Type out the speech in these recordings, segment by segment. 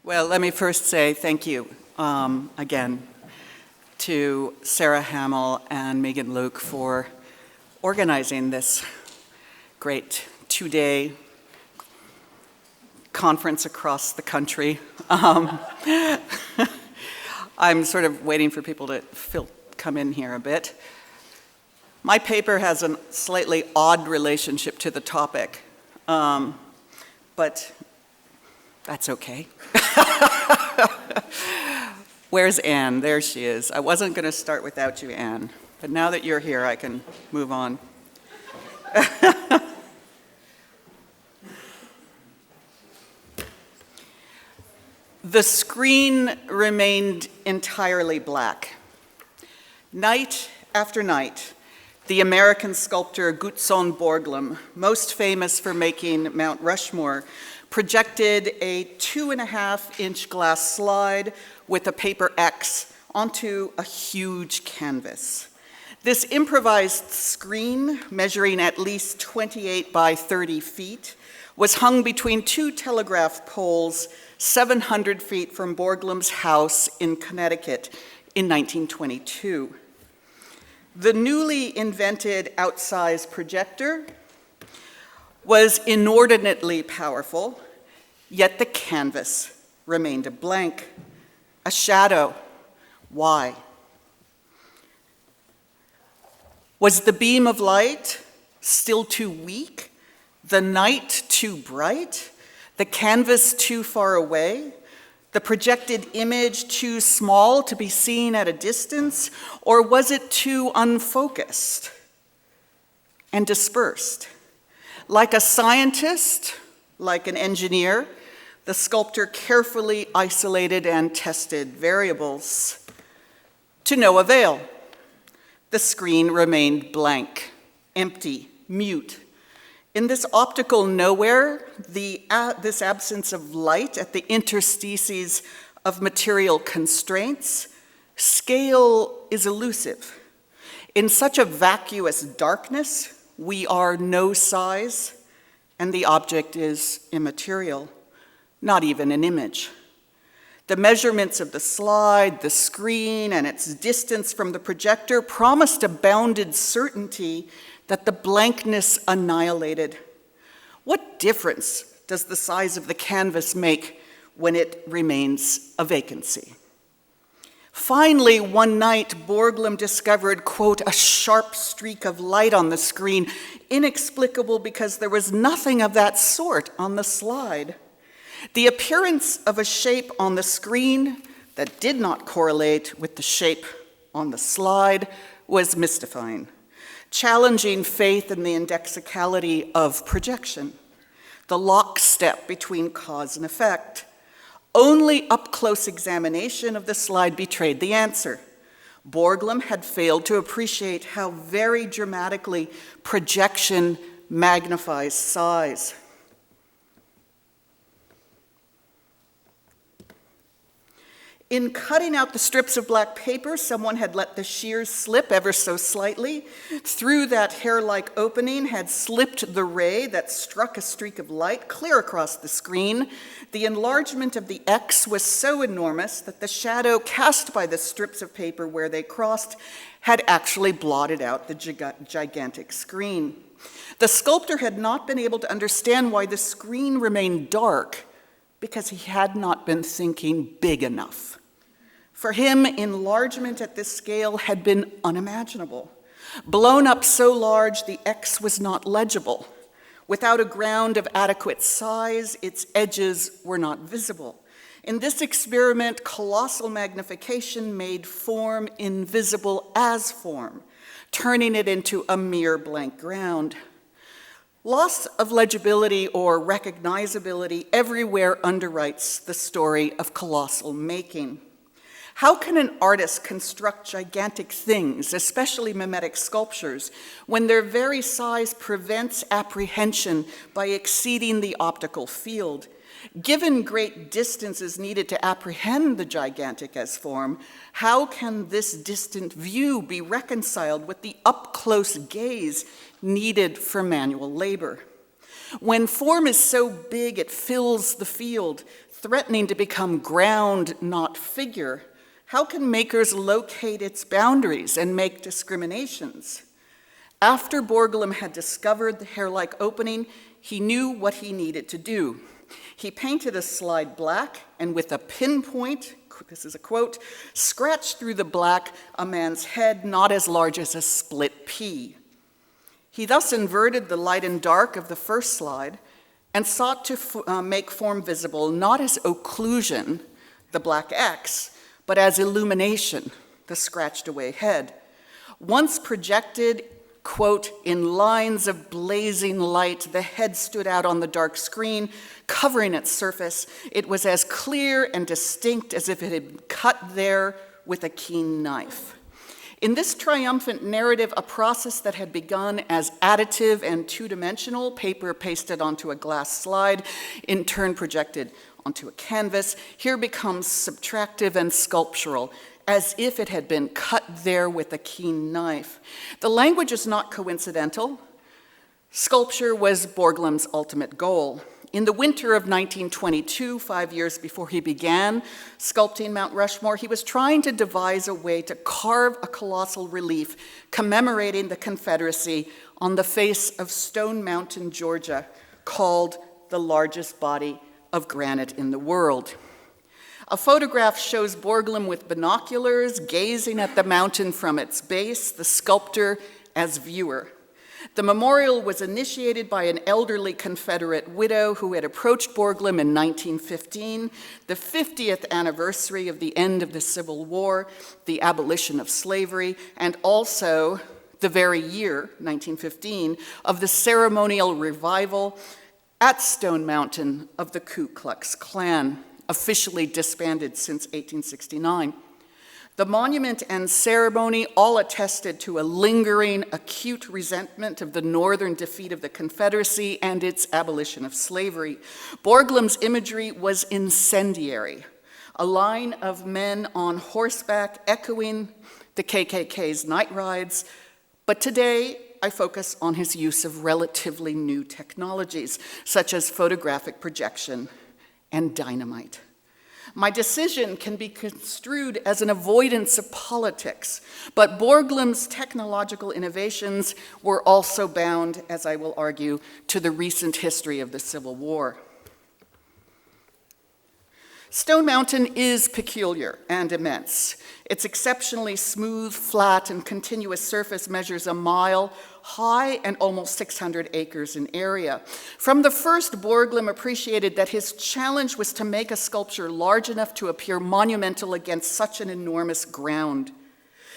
Well, let me first say thank you again to Sarah Hamill and Megan Luke for organizing this great two-day conference across the country. I'm sort of waiting for people to come in here a bit. My paper has a slightly odd relationship to the topic, but that's okay. Where's Anne? There she is. I wasn't going to start without you, Anne, but now that you're here, I can move on. The screen remained entirely black. Night after night, the American sculptor Gutzon Borglum, most famous for making Mount Rushmore, projected a 2.5-inch glass slide with a paper X onto a huge canvas. This improvised screen, measuring at least 28 by 30 feet, was hung between two telegraph poles 700 feet from Borglum's house in Connecticut in 1922. The newly invented outsize projector was inordinately powerful, yet the canvas remained a blank, a shadow. Why? Was the beam of light still too weak? The night too bright? The canvas too far away? The projected image too small to be seen at a distance? Or was it too unfocused and dispersed? Like a scientist, like an engineer, the sculptor carefully isolated and tested variables. To no avail. The screen remained blank, empty, mute. In this optical nowhere, this absence of light at the interstices of material constraints, scale is elusive. In such a vacuous darkness, we are no size, and the object is immaterial, not even an image. The measurements of the slide, the screen, and its distance from the projector promised a bounded certainty that the blankness annihilated. What difference does the size of the canvas make when it remains a vacancy? Finally, one night, Borglum discovered, quote, a sharp streak of light on the screen, inexplicable because there was nothing of that sort on the slide. The appearance of a shape on the screen that did not correlate with the shape on the slide was mystifying, challenging faith in the indexicality of projection, the lockstep between cause and effect. Only up-close examination of the slide betrayed the answer. Borglum had failed to appreciate how very dramatically projection magnifies size. In cutting out the strips of black paper, someone had let the shears slip ever so slightly. Through that hair-like opening had slipped the ray that struck a streak of light clear across the screen. The enlargement of the X was so enormous that the shadow cast by the strips of paper where they crossed had actually blotted out the gigantic screen. The sculptor had not been able to understand why the screen remained dark because he had not been thinking big enough. For him, enlargement at this scale had been unimaginable. Blown up so large, the X was not legible. Without a ground of adequate size, its edges were not visible. In this experiment, colossal magnification made form invisible as form, turning it into a mere blank ground. Loss of legibility or recognizability everywhere underwrites the story of colossal making. How can an artist construct gigantic things, especially mimetic sculptures, when their very size prevents apprehension by exceeding the optical field? Given great distances needed to apprehend the gigantic as form, how can this distant view be reconciled with the up-close gaze needed for manual labor? When form is so big it fills the field, threatening to become ground, not figure, how can makers locate its boundaries and make discriminations? After Borglum had discovered the hair-like opening, he knew what he needed to do. He painted a slide black and with a pinpoint, this is a quote, scratched through the black a man's head not as large as a split pea. He thus inverted the light and dark of the first slide and sought to make form visible not as occlusion, the black X, but as illumination, the scratched away head. Once projected, quote, in lines of blazing light, the head stood out on the dark screen, covering its surface. It was as clear and distinct as if it had been cut there with a keen knife. In this triumphant narrative, a process that had begun as additive and two-dimensional, paper pasted onto a glass slide, in turn projected onto a canvas, here becomes subtractive and sculptural, as if it had been cut there with a keen knife. The language is not coincidental. Sculpture was Borglum's ultimate goal. In the winter of 1922, 5 years before he began sculpting Mount Rushmore, he was trying to devise a way to carve a colossal relief commemorating the Confederacy on the face of Stone Mountain, Georgia, called the largest body of granite in the world. A photograph shows Borglum with binoculars, gazing at the mountain from its base, the sculptor as viewer. The memorial was initiated by an elderly Confederate widow who had approached Borglum in 1915, the 50th anniversary of the end of the Civil War, the abolition of slavery, and also the very year, 1915, of the ceremonial revival at Stone Mountain of the Ku Klux Klan, officially disbanded since 1869. The monument and ceremony all attested to a lingering, acute resentment of the Northern defeat of the Confederacy and its abolition of slavery. Borglum's imagery was incendiary, a line of men on horseback echoing the KKK's night rides, but today I focus on his use of relatively new technologies, such as photographic projection and dynamite. My decision can be construed as an avoidance of politics, but Borglum's technological innovations were also bound, as I will argue, to the recent history of the Civil War. Stone Mountain is peculiar and immense. Its exceptionally smooth, flat, and continuous surface measures a mile high and almost 600 acres in area. From the first, Borglum appreciated that his challenge was to make a sculpture large enough to appear monumental against such an enormous ground.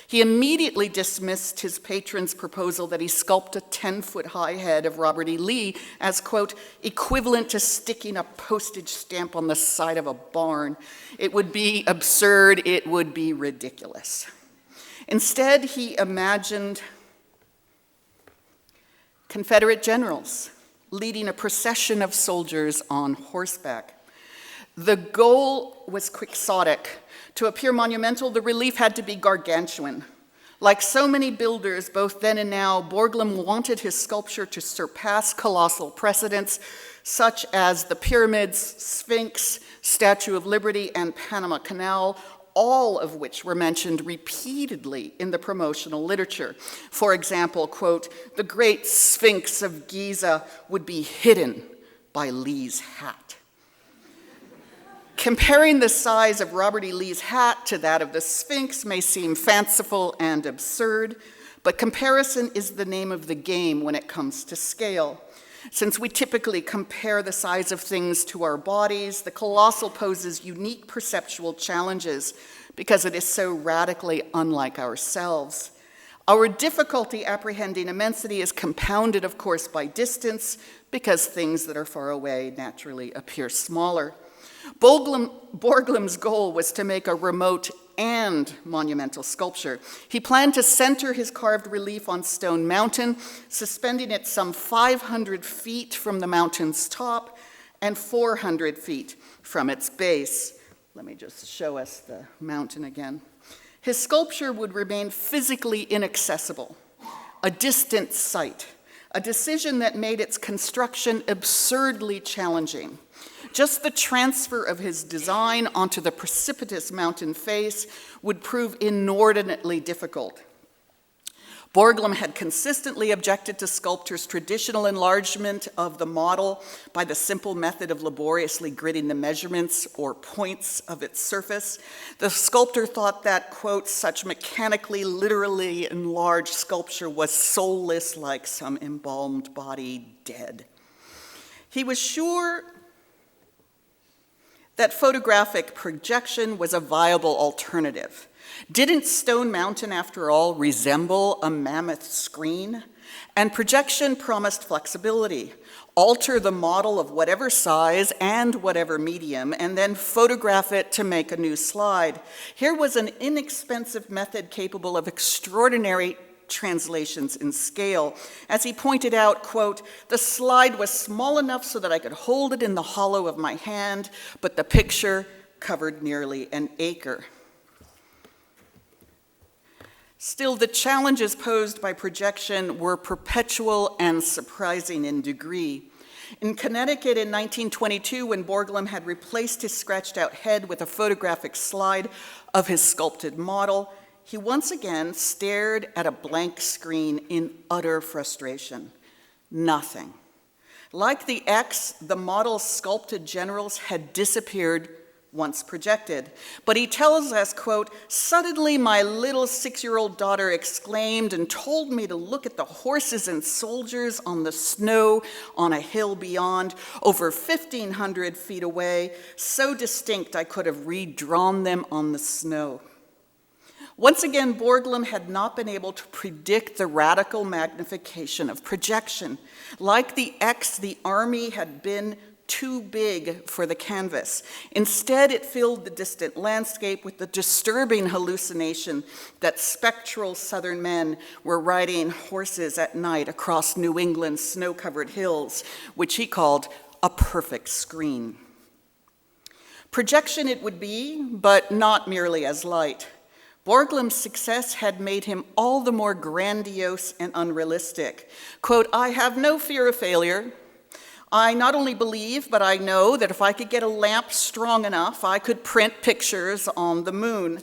He immediately dismissed his patron's proposal that he sculpt a 10-foot-high head of Robert E. Lee as, quote, equivalent to sticking a postage stamp on the side of a barn. It would be absurd, it would be ridiculous. Instead, he imagined Confederate generals leading a procession of soldiers on horseback. The goal was quixotic. To appear monumental, the relief had to be gargantuan. Like so many builders, both then and now, Borglum wanted his sculpture to surpass colossal precedents, such as the pyramids, Sphinx, Statue of Liberty, and Panama Canal, all of which were mentioned repeatedly in the promotional literature. For example, quote, the great Sphinx of Giza would be hidden by Lee's hat. Comparing the size of Robert E. Lee's hat to that of the Sphinx may seem fanciful and absurd, but comparison is the name of the game when it comes to scale. Since we typically compare the size of things to our bodies, the colossal poses unique perceptual challenges because it is so radically unlike ourselves. Our difficulty apprehending immensity is compounded, of course, by distance, because things that are far away naturally appear smaller. Borglum's goal was to make a remote and monumental sculpture. He planned to center his carved relief on Stone Mountain, suspending it some 500 feet from the mountain's top and 400 feet from its base. Let me just show us the mountain again. His sculpture would remain physically inaccessible, a distant sight, a decision that made its construction absurdly challenging. Just the transfer of his design onto the precipitous mountain face would prove inordinately difficult. Borglum had consistently objected to sculptors' traditional enlargement of the model by the simple method of laboriously gridding the measurements or points of its surface. The sculptor thought that, quote, such mechanically, literally enlarged sculpture was soulless like some embalmed body dead. He was sure that photographic projection was a viable alternative. Didn't Stone Mountain, after all, resemble a mammoth screen? And projection promised flexibility. Alter the model of whatever size and whatever medium, and then photograph it to make a new slide. Here was an inexpensive method capable of extraordinary translations in scale. As he pointed out, quote, the slide was small enough so that I could hold it in the hollow of my hand, but the picture covered nearly an acre. Still, the challenges posed by projection were perpetual and surprising in degree. In Connecticut in 1922, when Borglum had replaced his scratched-out head with a photographic slide of his sculpted model, he once again stared at a blank screen in utter frustration. Nothing. Like the X, the model's sculpted generals had disappeared once projected. But he tells us, quote, suddenly my little 6-year-old daughter exclaimed and told me to look at the horses and soldiers on the snow on a hill beyond, over 1,500 feet away, so distinct I could have redrawn them on the snow. Once again, Borglum had not been able to predict the radical magnification of projection. Like the X, the army had been too big for the canvas. Instead, it filled the distant landscape with the disturbing hallucination that spectral southern men were riding horses at night across New England's snow-covered hills, which he called a perfect screen. Projection it would be, but not merely as light. Borglum's success had made him all the more grandiose and unrealistic. Quote, I have no fear of failure. I not only believe, but I know that if I could get a lamp strong enough, I could print pictures on the moon.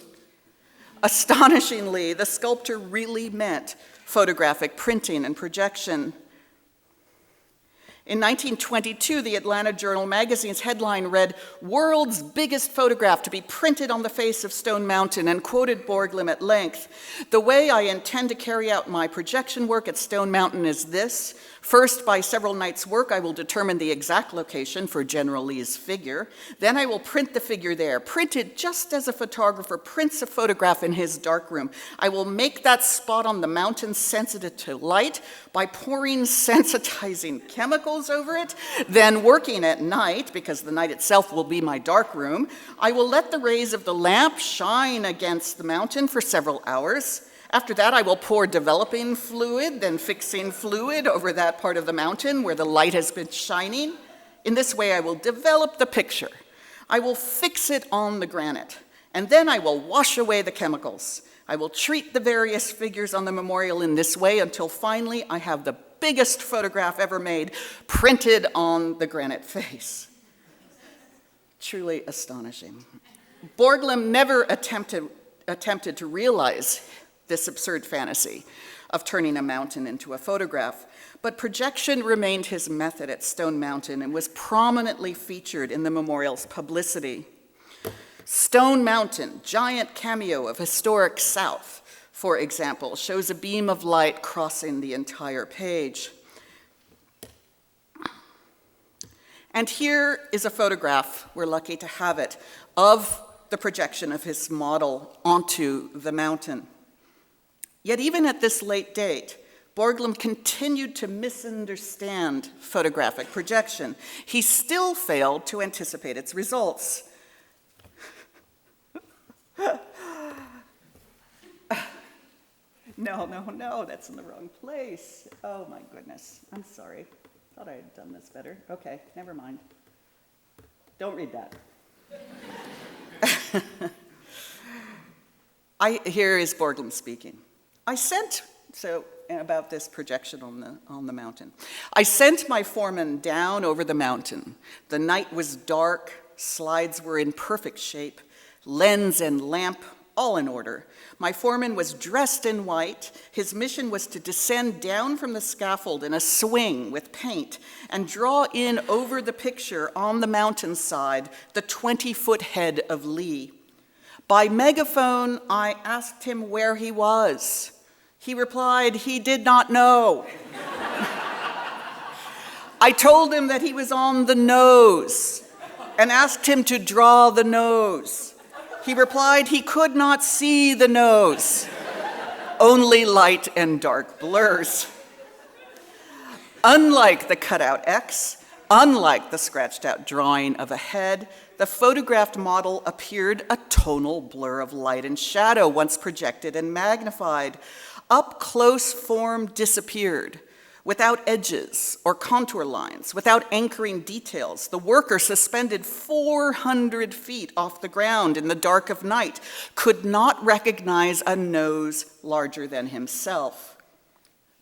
Astonishingly, the sculptor really meant photographic printing and projection. In 1922, the Atlanta Journal magazine's headline read, "World's biggest photograph to be printed on the face of Stone Mountain," and quoted Borglum at length. "The way I intend to carry out my projection work at Stone Mountain is this. First, by several nights' work, I will determine the exact location for General Lee's figure. Then I will print the figure there, printed just as a photographer prints a photograph in his darkroom. I will make that spot on the mountain sensitive to light by pouring sensitizing chemicals over it. Then working at night, because the night itself will be my darkroom, I will let the rays of the lamp shine against the mountain for several hours. After that, I will pour developing fluid, then fixing fluid over that part of the mountain where the light has been shining. In this way, I will develop the picture. I will fix it on the granite, and then I will wash away the chemicals. I will treat the various figures on the memorial in this way until finally I have the biggest photograph ever made printed on the granite face." Truly astonishing. Borglum never attempted to realize this absurd fantasy of turning a mountain into a photograph. But projection remained his method at Stone Mountain and was prominently featured in the memorial's publicity. Stone Mountain, giant cameo of historic South, for example, shows a beam of light crossing the entire page. And here is a photograph, we're lucky to have it, of the projection of his model onto the mountain. Yet even at this late date, Borglum continued to misunderstand photographic projection. He still failed to anticipate its results. No, that's in the wrong place. Oh my goodness, I'm sorry. Thought I had done this better. Okay, never mind. Don't read that. Here is Borglum speaking. about this projection on the mountain. I sent my foreman down over the mountain. The night was dark, slides were in perfect shape, lens and lamp all in order. My foreman was dressed in white. His mission was to descend down from the scaffold in a swing with paint and draw in over the picture on the mountainside the 20-foot head of Lee. By megaphone, I asked him where he was. He replied he did not know. I told him that he was on the nose and asked him to draw the nose. He replied he could not see the nose, only light and dark blurs. Unlike the cutout X, unlike the scratched out drawing of a head, the photographed model appeared a tonal blur of light and shadow once projected and magnified. Up close form disappeared, without edges or contour lines, without anchoring details. The worker, suspended 400 feet off the ground in the dark of night, could not recognize a nose larger than himself.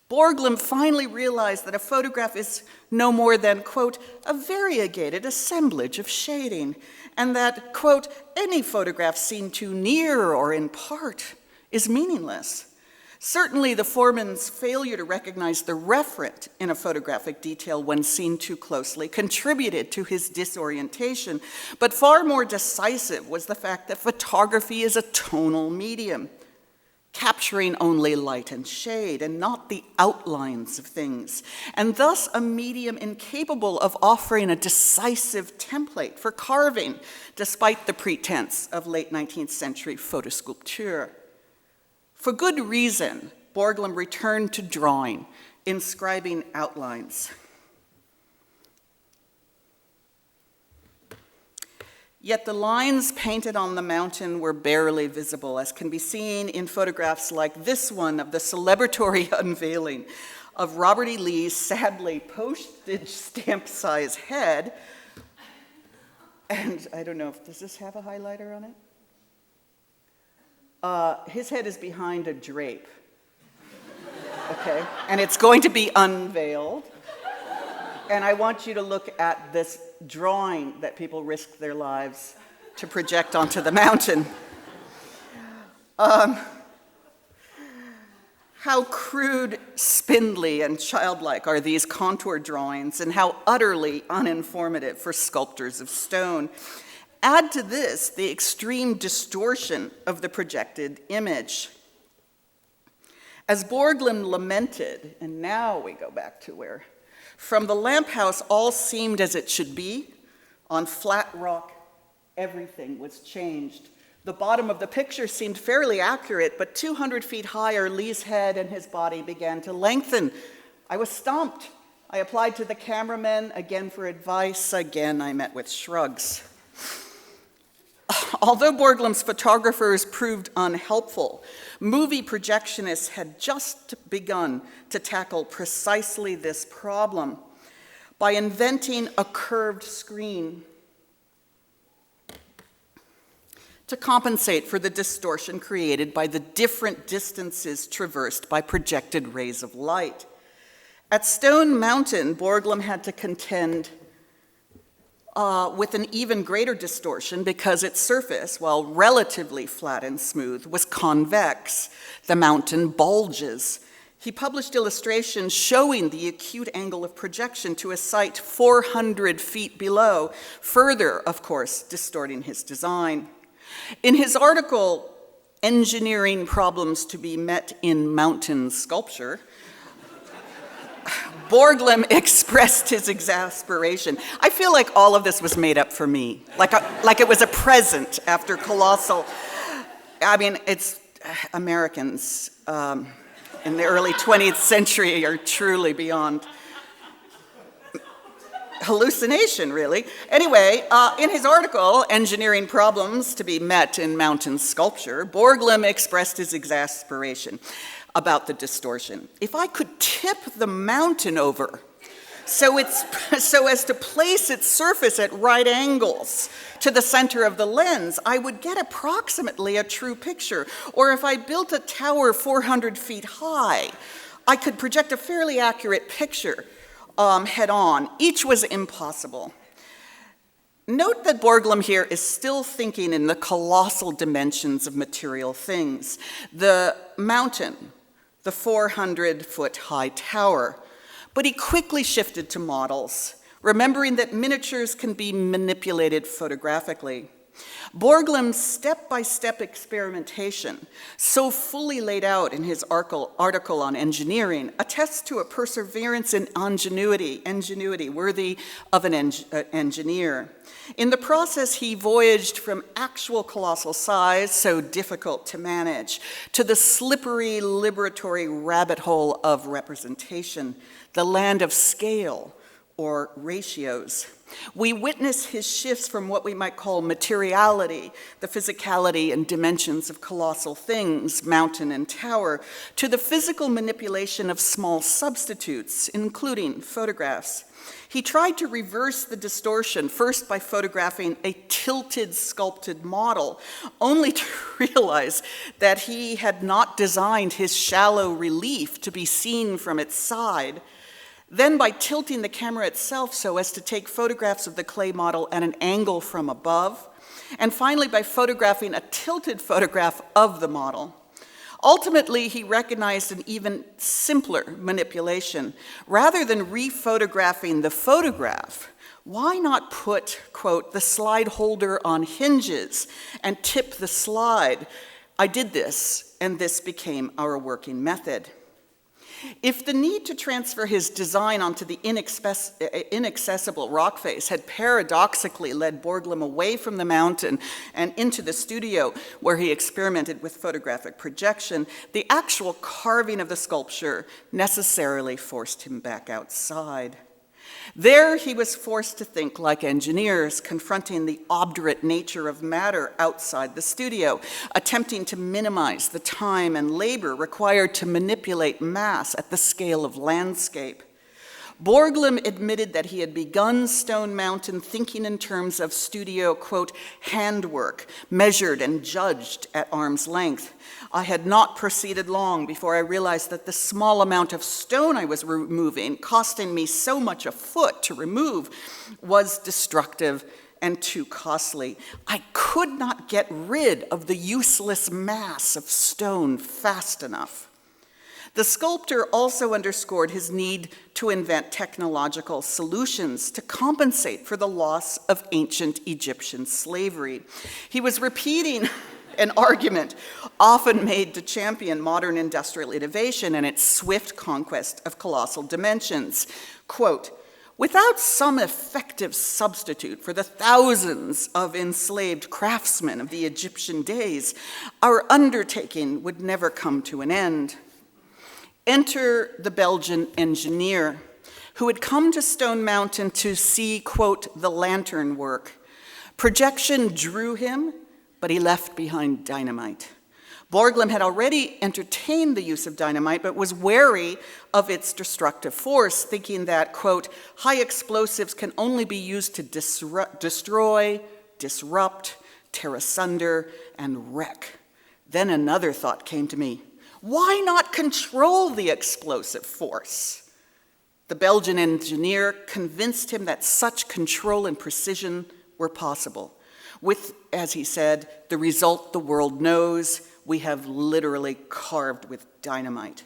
Borglum finally realized that a photograph is no more than, quote, a variegated assemblage of shading, and that, quote, any photograph seen too near or in part is meaningless. Certainly, the foreman's failure to recognize the referent in a photographic detail when seen too closely contributed to his disorientation, but far more decisive was the fact that photography is a tonal medium, capturing only light and shade and not the outlines of things, and thus a medium incapable of offering a decisive template for carving, despite the pretense of late 19th century photosculpture. For good reason, Borglum returned to drawing, inscribing outlines. Yet the lines painted on the mountain were barely visible, as can be seen in photographs like this one of the celebratory unveiling of Robert E. Lee's sadly postage stamp size head. And I don't know, does this have a highlighter on it? His head is behind a drape, okay? And it's going to be unveiled. And I want you to look at this drawing that people risked their lives to project onto the mountain. How crude, spindly, and childlike are these contour drawings, and how utterly uninformative for sculptors of stone. Add to this the extreme distortion of the projected image. As Borglum lamented, and now we go back to where, from the lamp house all seemed as it should be. On flat rock, everything was changed. The bottom of the picture seemed fairly accurate, but 200 feet higher, Lee's head and his body began to lengthen. I was stumped. I applied to the cameraman again for advice. Again, I met with shrugs. Although Borglum's photographers proved unhelpful, movie projectionists had just begun to tackle precisely this problem by inventing a curved screen to compensate for the distortion created by the different distances traversed by projected rays of light. At Stone Mountain, Borglum had to contend with an even greater distortion because its surface, while relatively flat and smooth, was convex. The mountain bulges. He published illustrations showing the acute angle of projection to a site 400 feet below, further, of course, distorting his design. In his article, Engineering Problems to be Met in Mountain Sculpture, Borglum expressed his exasperation. I feel like all of this was made up for me, like it was a present after colossal. I mean, it's Americans in the early 20th century are truly beyond hallucination, really. Anyway, in his article, Engineering Problems to be Met in Mountain Sculpture, Borglum expressed his exasperation about the distortion. If I could tip the mountain over so as to place its surface at right angles to the center of the lens, I would get approximately a true picture. Or if I built a tower 400 feet high, I could project a fairly accurate picture head on. Each was impossible. Note that Borglum here is still thinking in the colossal dimensions of material things. The mountain, the 400-foot-high tower. But he quickly shifted to models, remembering that miniatures can be manipulated photographically. Borglum's step-by-step experimentation, so fully laid out in his article on engineering, attests to a perseverance and ingenuity worthy of an engineer. In the process, he voyaged from actual colossal size, so difficult to manage, to the slippery, liberatory rabbit hole of representation, the land of scale or ratios. We witness his shifts from what we might call materiality, the physicality and dimensions of colossal things, mountain and tower, to the physical manipulation of small substitutes, including photographs. He tried to reverse the distortion, first by photographing a tilted, sculpted model, only to realize that he had not designed his shallow relief to be seen from its side. Then by tilting the camera itself so as to take photographs of the clay model at an angle from above, and finally by photographing a tilted photograph of the model. Ultimately, he recognized an even simpler manipulation. Rather than rephotographing the photograph, why not put, quote, the slide holder on hinges and tip the slide? I did this, and this became our working method. If the need to transfer his design onto the inaccessible rock face had paradoxically led Borglum away from the mountain and into the studio where he experimented with photographic projection, the actual carving of the sculpture necessarily forced him back outside. There he was forced to think like engineers, confronting the obdurate nature of matter outside the studio, attempting to minimize the time and labor required to manipulate mass at the scale of landscape. Borglum admitted that he had begun Stone Mountain thinking in terms of studio, quote, handwork, measured and judged at arm's length. I had not proceeded long before I realized that the small amount of stone I was removing, costing me so much a foot to remove, was destructive and too costly. I could not get rid of the useless mass of stone fast enough. The sculptor also underscored his need to invent technological solutions to compensate for the loss of ancient Egyptian slavery. He was repeating an argument often made to champion modern industrial innovation and its swift conquest of colossal dimensions. Quote, without some effective substitute for the thousands of enslaved craftsmen of the Egyptian days, our undertaking would never come to an end. Enter the Belgian engineer, who had come to Stone Mountain to see, quote, the lantern work. Projection drew him, but he left behind dynamite. Borglum had already entertained the use of dynamite, but was wary of its destructive force, thinking that, quote, high explosives can only be used to destroy, disrupt, tear asunder, and wreck. Then another thought came to me. Why not control the explosive force? The Belgian engineer convinced him that such control and precision were possible. With, as he said, the result the world knows, we have literally carved with dynamite.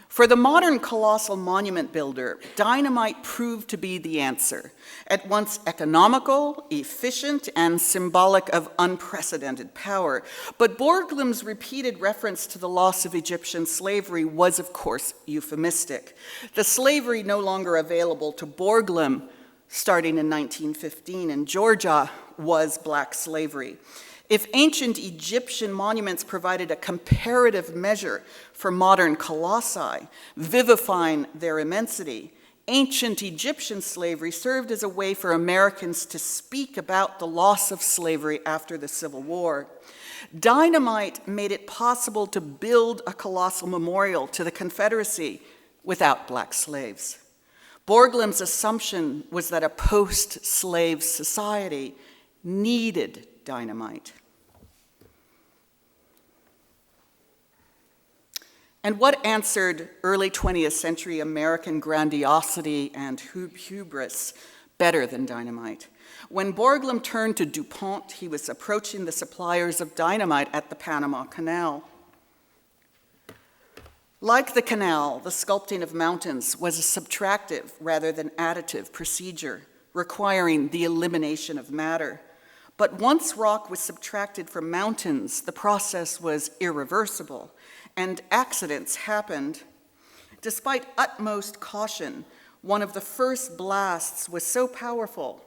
For the modern colossal monument builder, dynamite proved to be the answer, at once economical, efficient, and symbolic of unprecedented power. But Borglum's repeated reference to the loss of Egyptian slavery was, of course, euphemistic. The slavery no longer available to Borglum, starting in 1915 in Georgia, was black slavery. If ancient Egyptian monuments provided a comparative measure for modern colossi, vivifying their immensity, ancient Egyptian slavery served as a way for Americans to speak about the loss of slavery after the Civil War. Dynamite made it possible to build a colossal memorial to the Confederacy without black slaves. Borglum's assumption was that a post-slave society needed dynamite. And what answered early 20th century American grandiosity and hubris better than dynamite? When Borglum turned to DuPont, he was approaching the suppliers of dynamite at the Panama Canal. Like the canal, the sculpting of mountains was a subtractive rather than additive procedure, requiring the elimination of matter. But once rock was subtracted from mountains, the process was irreversible, and accidents happened. Despite utmost caution, one of the first blasts was so powerful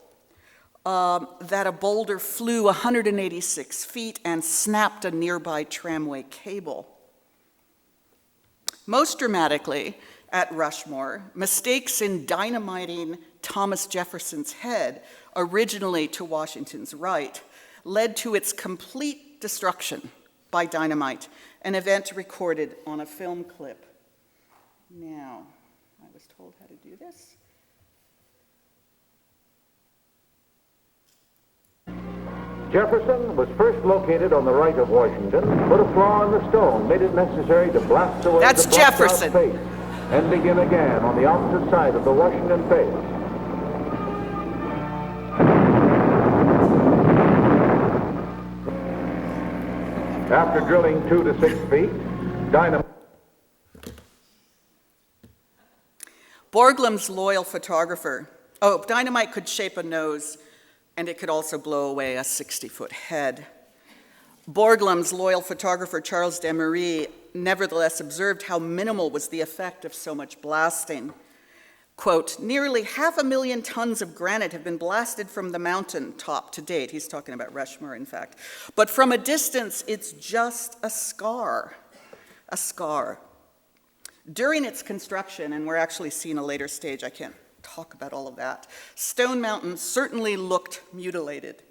that a boulder flew 186 feet and snapped a nearby tramway cable. Most dramatically, at Rushmore, mistakes in dynamiting Thomas Jefferson's head, originally to Washington's right, led to its complete destruction by dynamite, an event recorded on a film clip. Now, I was told how to do this. Jefferson was first located on the right of Washington, put a flaw in the stone, made it necessary to blast away That's the blocked out Jefferson. face, and begin again on the opposite side of the Washington face. After drilling 2 to 6 feet, Dynamite. Borglum's loyal photographer. Oh, dynamite could shape a nose, and it could also blow away a 60-foot head. Borglum's loyal photographer, Charles Demery, nevertheless observed how minimal was the effect of so much blasting. Quote, nearly 500,000 tons of granite have been blasted from the mountain top to date. He's talking about Rushmore, in fact. But from a distance, it's just a scar. A scar. During its construction, and we're actually seeing a later stage, I can't talk about all of that, Stone Mountain certainly looked mutilated.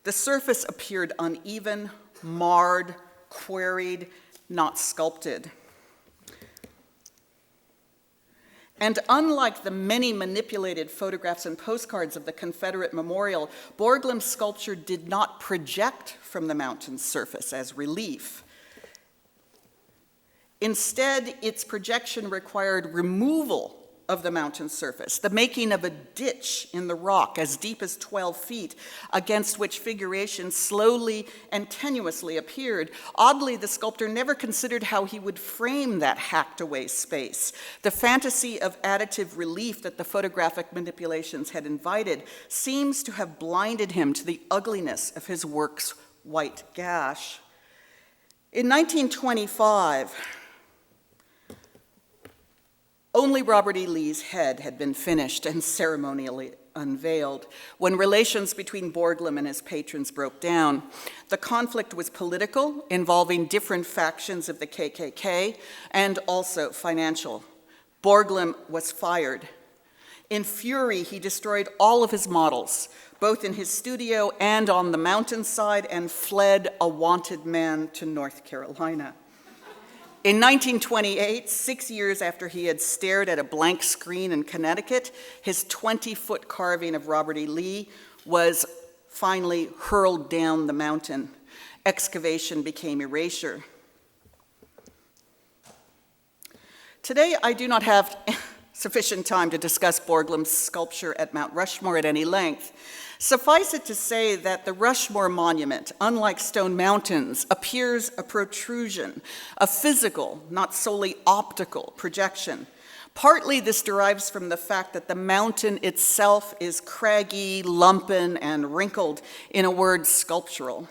The surface appeared uneven, marred, quarried, not sculpted. And unlike the many manipulated photographs and postcards of the Confederate memorial, Borglum's sculpture did not project from the mountain's surface as relief. Instead, its projection required removal of the mountain's surface, the making of a ditch in the rock as deep as 12 feet, against which figurations slowly and tenuously appeared. Oddly, the sculptor never considered how he would frame that hacked away space. The fantasy of additive relief that the photographic manipulations had invited seems to have blinded him to the ugliness of his work's white gash. In 1925, only Robert E. Lee's head had been finished and ceremonially unveiled when relations between Borglum and his patrons broke down. The conflict was political, involving different factions of the KKK, and also financial. Borglum was fired. In fury, he destroyed all of his models, both in his studio and on the mountainside, and fled a wanted man to North Carolina. In 1928, 6 years after he had stared at a blank screen in Connecticut, his 20-foot carving of Robert E. Lee was finally hurled down the mountain. Excavation became erasure. Today, I do not have sufficient time to discuss Borglum's sculpture at Mount Rushmore at any length. Suffice it to say that the Rushmore monument, unlike Stone Mountains, appears a protrusion, a physical, not solely optical projection. Partly this derives from the fact that the mountain itself is craggy, lumpen, and wrinkled, in a word, sculptural.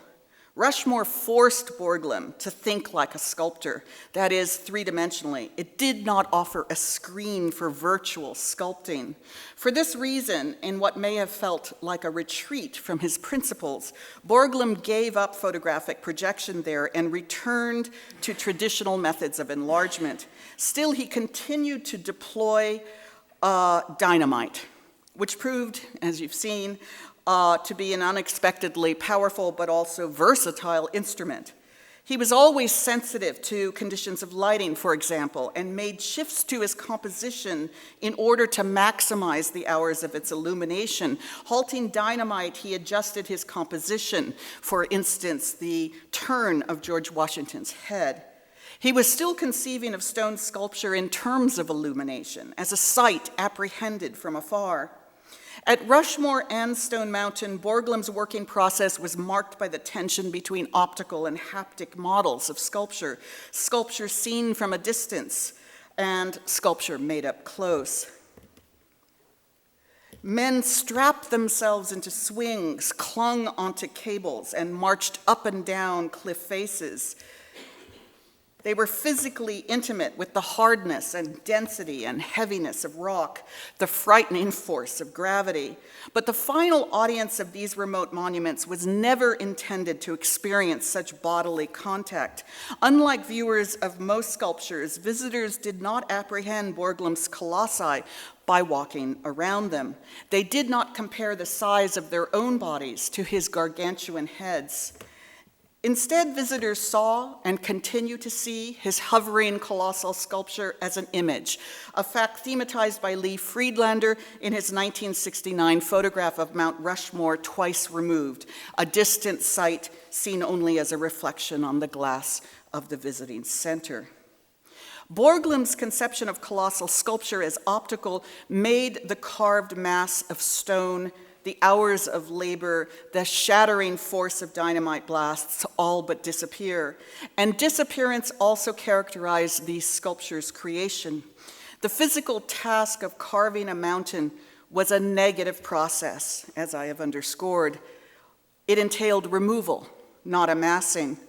Rushmore forced Borglum to think like a sculptor, that is, three-dimensionally. It did not offer a screen for virtual sculpting. For this reason, in what may have felt like a retreat from his principles, Borglum gave up photographic projection there and returned to traditional methods of enlargement. Still, he continued to deploy dynamite, which proved, as you've seen, to be an unexpectedly powerful but also versatile instrument. He was always sensitive to conditions of lighting, for example, and made shifts to his composition in order to maximize the hours of its illumination. Halting dynamite, he adjusted his composition, for instance, the turn of George Washington's head. He was still conceiving of stone sculpture in terms of illumination, as a sight apprehended from afar. At Rushmore and Stone Mountain, Borglum's working process was marked by the tension between optical and haptic models of sculpture, sculpture seen from a distance, and sculpture made up close. Men strapped themselves into swings, clung onto cables, and marched up and down cliff faces. They were physically intimate with the hardness and density and heaviness of rock, the frightening force of gravity. But the final audience of these remote monuments was never intended to experience such bodily contact. Unlike viewers of most sculptures, visitors did not apprehend Borglum's colossi by walking around them. They did not compare the size of their own bodies to his gargantuan heads. Instead, visitors saw and continue to see his hovering colossal sculpture as an image, a fact thematized by Lee Friedlander in his 1969 photograph of Mount Rushmore twice removed, a distant sight seen only as a reflection on the glass of the visiting center. Borglum's conception of colossal sculpture as optical made the carved mass of stone, the hours of labor, the shattering force of dynamite blasts all but disappear. And disappearance also characterized the sculpture's creation. The physical task of carving a mountain was a negative process, as I have underscored. It entailed removal, not amassing.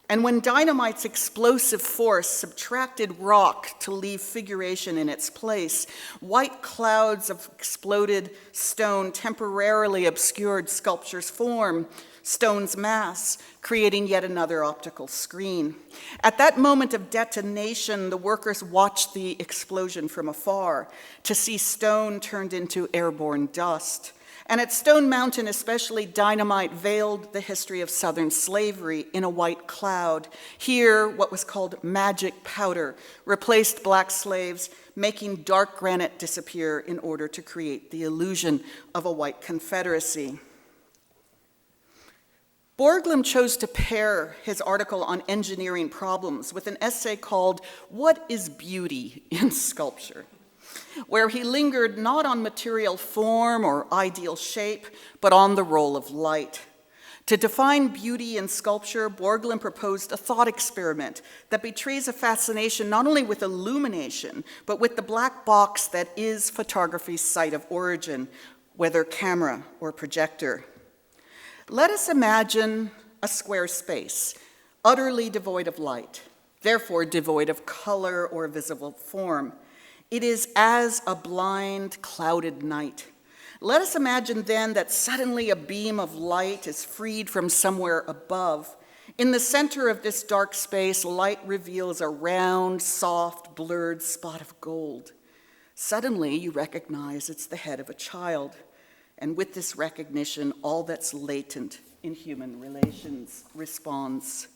And when dynamite's explosive force subtracted rock to leave figuration in its place, white clouds of exploded stone temporarily obscured sculpture's form, stone's mass, creating yet another optical screen. At that moment of detonation, the workers watched the explosion from afar to see stone turned into airborne dust. And at Stone Mountain especially, dynamite veiled the history of Southern slavery in a white cloud. Here, what was called magic powder replaced black slaves, making dark granite disappear in order to create the illusion of a white confederacy. Borglum chose to pair his article on engineering problems with an essay called "What is Beauty in Sculpture?", where he lingered not on material form or ideal shape, but on the role of light. To define beauty in sculpture, Borglum proposed a thought experiment that betrays a fascination not only with illumination, but with the black box that is photography's site of origin, whether camera or projector. Let us imagine a square space, utterly devoid of light, therefore devoid of color or visible form. It is as a blind, clouded night. Let us imagine then that suddenly a beam of light is freed from somewhere above. In the center of this dark space, light reveals a round, soft, blurred spot of gold. Suddenly, you recognize it's the head of a child. And with this recognition, all that's latent in human relations responds.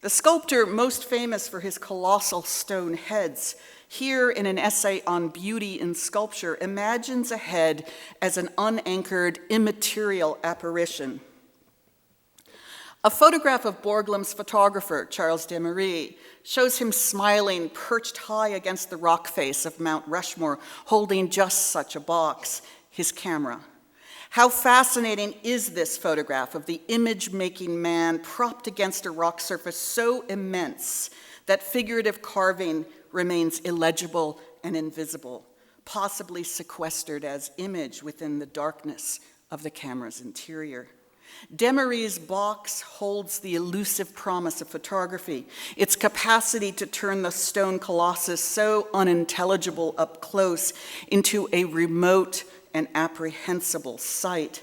The sculptor most famous for his colossal stone heads, here in an essay on beauty in sculpture, imagines a head as an unanchored, immaterial apparition. A photograph of Borglum's photographer, Charles Demery, shows him smiling, perched high against the rock face of Mount Rushmore, holding just such a box, his camera. How fascinating is this photograph of the image-making man propped against a rock surface so immense that figurative carving remains illegible and invisible, possibly sequestered as image within the darkness of the camera's interior. Demery's box holds the elusive promise of photography, its capacity to turn the stone colossus so unintelligible up close into a remote and apprehensible sight.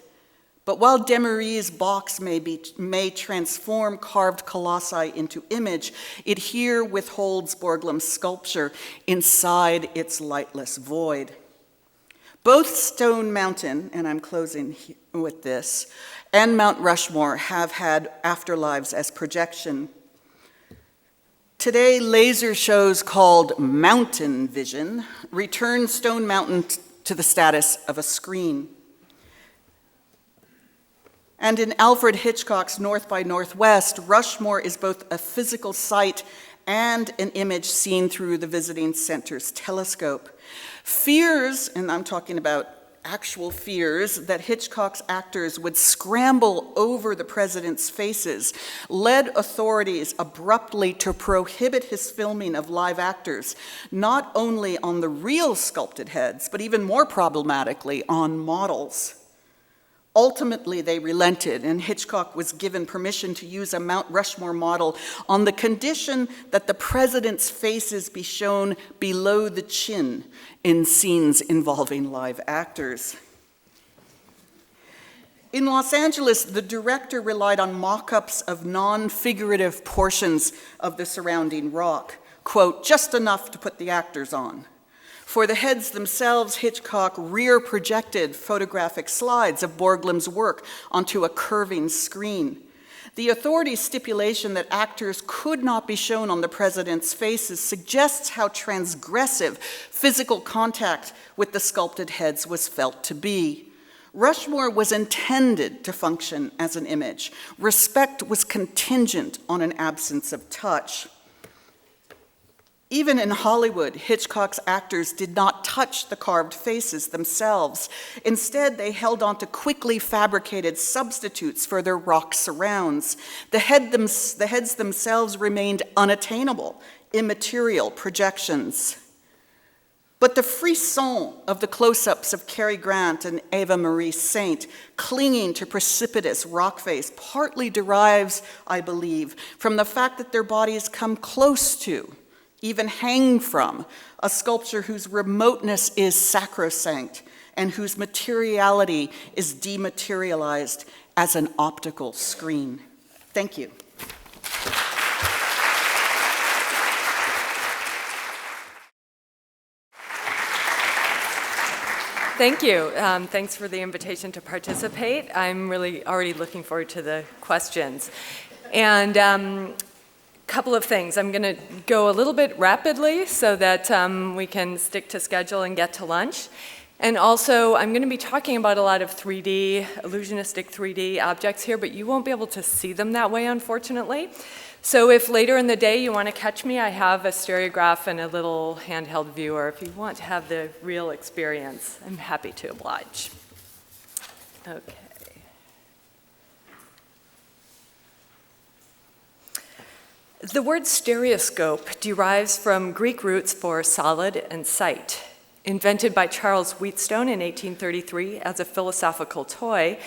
But while Demery's box may transform carved colossi into image, it here withholds Borglum's sculpture inside its lightless void. Both Stone Mountain, and I'm closing with this, and Mount Rushmore have had Afterlives as projection. Today, laser shows called Mountain Vision return Stone Mountain to the status of a screen. And in Alfred Hitchcock's North by Northwest, Rushmore is both a physical site and an image seen through the visiting center's telescope. Fears, and I'm talking about actual fears, that Hitchcock's actors would scramble over the president's faces led authorities abruptly to prohibit his filming of live actors, not only on the real sculpted heads, but even more problematically, on models. Ultimately, they relented, and Hitchcock was given permission to use a Mount Rushmore model on the condition that the president's faces be shown below the chin in scenes involving live actors. In Los Angeles, the director relied on mock-ups of non-figurative portions of the surrounding rock, quote, just enough to put the actors on. For the heads themselves, Hitchcock rear-projected photographic slides of Borglum's work onto a curving screen. The authorities' stipulation that actors could not be shown on the president's faces suggests how transgressive physical contact with the sculpted heads was felt to be. Rushmore was intended to function as an image. Respect was contingent on an absence of touch. Even in Hollywood, Hitchcock's actors did not touch the carved faces themselves. Instead, they held on to quickly fabricated substitutes for their rock surrounds. The heads themselves remained unattainable, immaterial projections. But the frisson of the close-ups of Cary Grant and Eva Marie Saint clinging to precipitous rock face partly derives, I believe, from the fact that their bodies come close to, even hang from, a sculpture whose remoteness is sacrosanct and whose materiality is dematerialized as an optical screen. Thank you. Thank you. Thanks for the invitation to participate. I'm really already looking forward to the questions. And couple of things. I'm going to go a little bit rapidly so that we can stick to schedule and get to lunch. And also, I'm going to be talking about a lot of 3D, illusionistic 3D objects here, but you won't be able to see them that way, unfortunately. So if later in the day you want to catch me, I have a stereograph and a little handheld viewer. If you want to have the real experience, I'm happy to oblige. Okay. The word stereoscope derives from Greek roots for solid and sight. Invented by Charles Wheatstone in 1833 as a philosophical toy,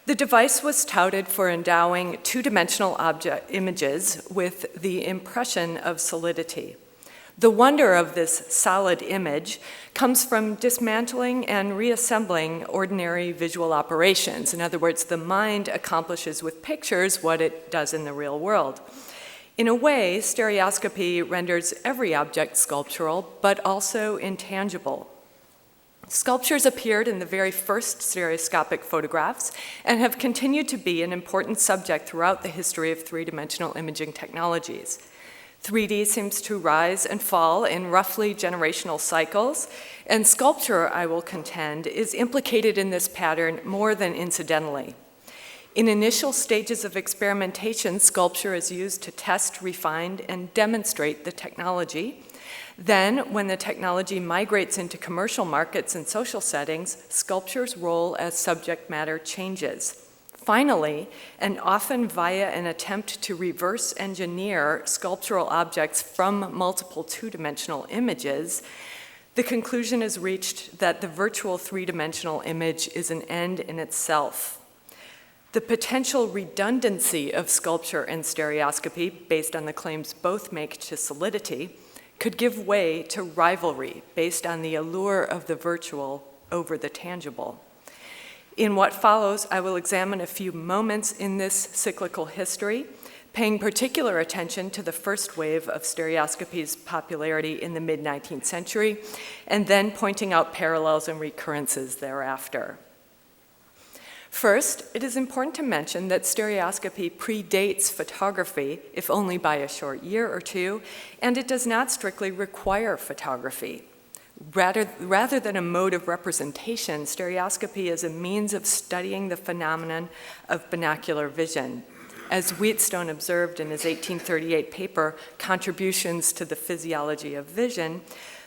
the device was touted for endowing two-dimensional object images with the impression of solidity. The wonder of this solid image comes from dismantling and reassembling ordinary visual operations. In other words, the mind accomplishes with pictures what it does in the real world. In a way, stereoscopy renders every object sculptural, but also intangible. Sculptures appeared in the very first stereoscopic photographs and have continued to be an important subject throughout the history of three-dimensional imaging technologies. 3D seems to rise and fall in roughly generational cycles, and sculpture, I will contend, is implicated in this pattern more than incidentally. In initial stages of experimentation, sculpture is used to test, refine, and demonstrate the technology. Then, when the technology migrates into commercial markets and social settings, sculpture's role as subject matter changes. Finally, and often via an attempt to reverse engineer sculptural objects from multiple two-dimensional images, the conclusion is reached that the virtual three-dimensional image is an end in itself. The potential redundancy of sculpture and stereoscopy, based on the claims both make to solidity, could give way to rivalry based on the allure of the virtual over the tangible. In what follows, I will examine a few moments in this cyclical history, paying particular attention to the first wave of stereoscopy's popularity in the mid-19th century, and then pointing out parallels and recurrences thereafter. First, it is important to mention that stereoscopy predates photography, if only by a short year or two, and it does not strictly require photography. Rather than a mode of representation, stereoscopy is a means of studying the phenomenon of binocular vision. As Wheatstone observed in his 1838 paper, Contributions to the Physiology of Vision,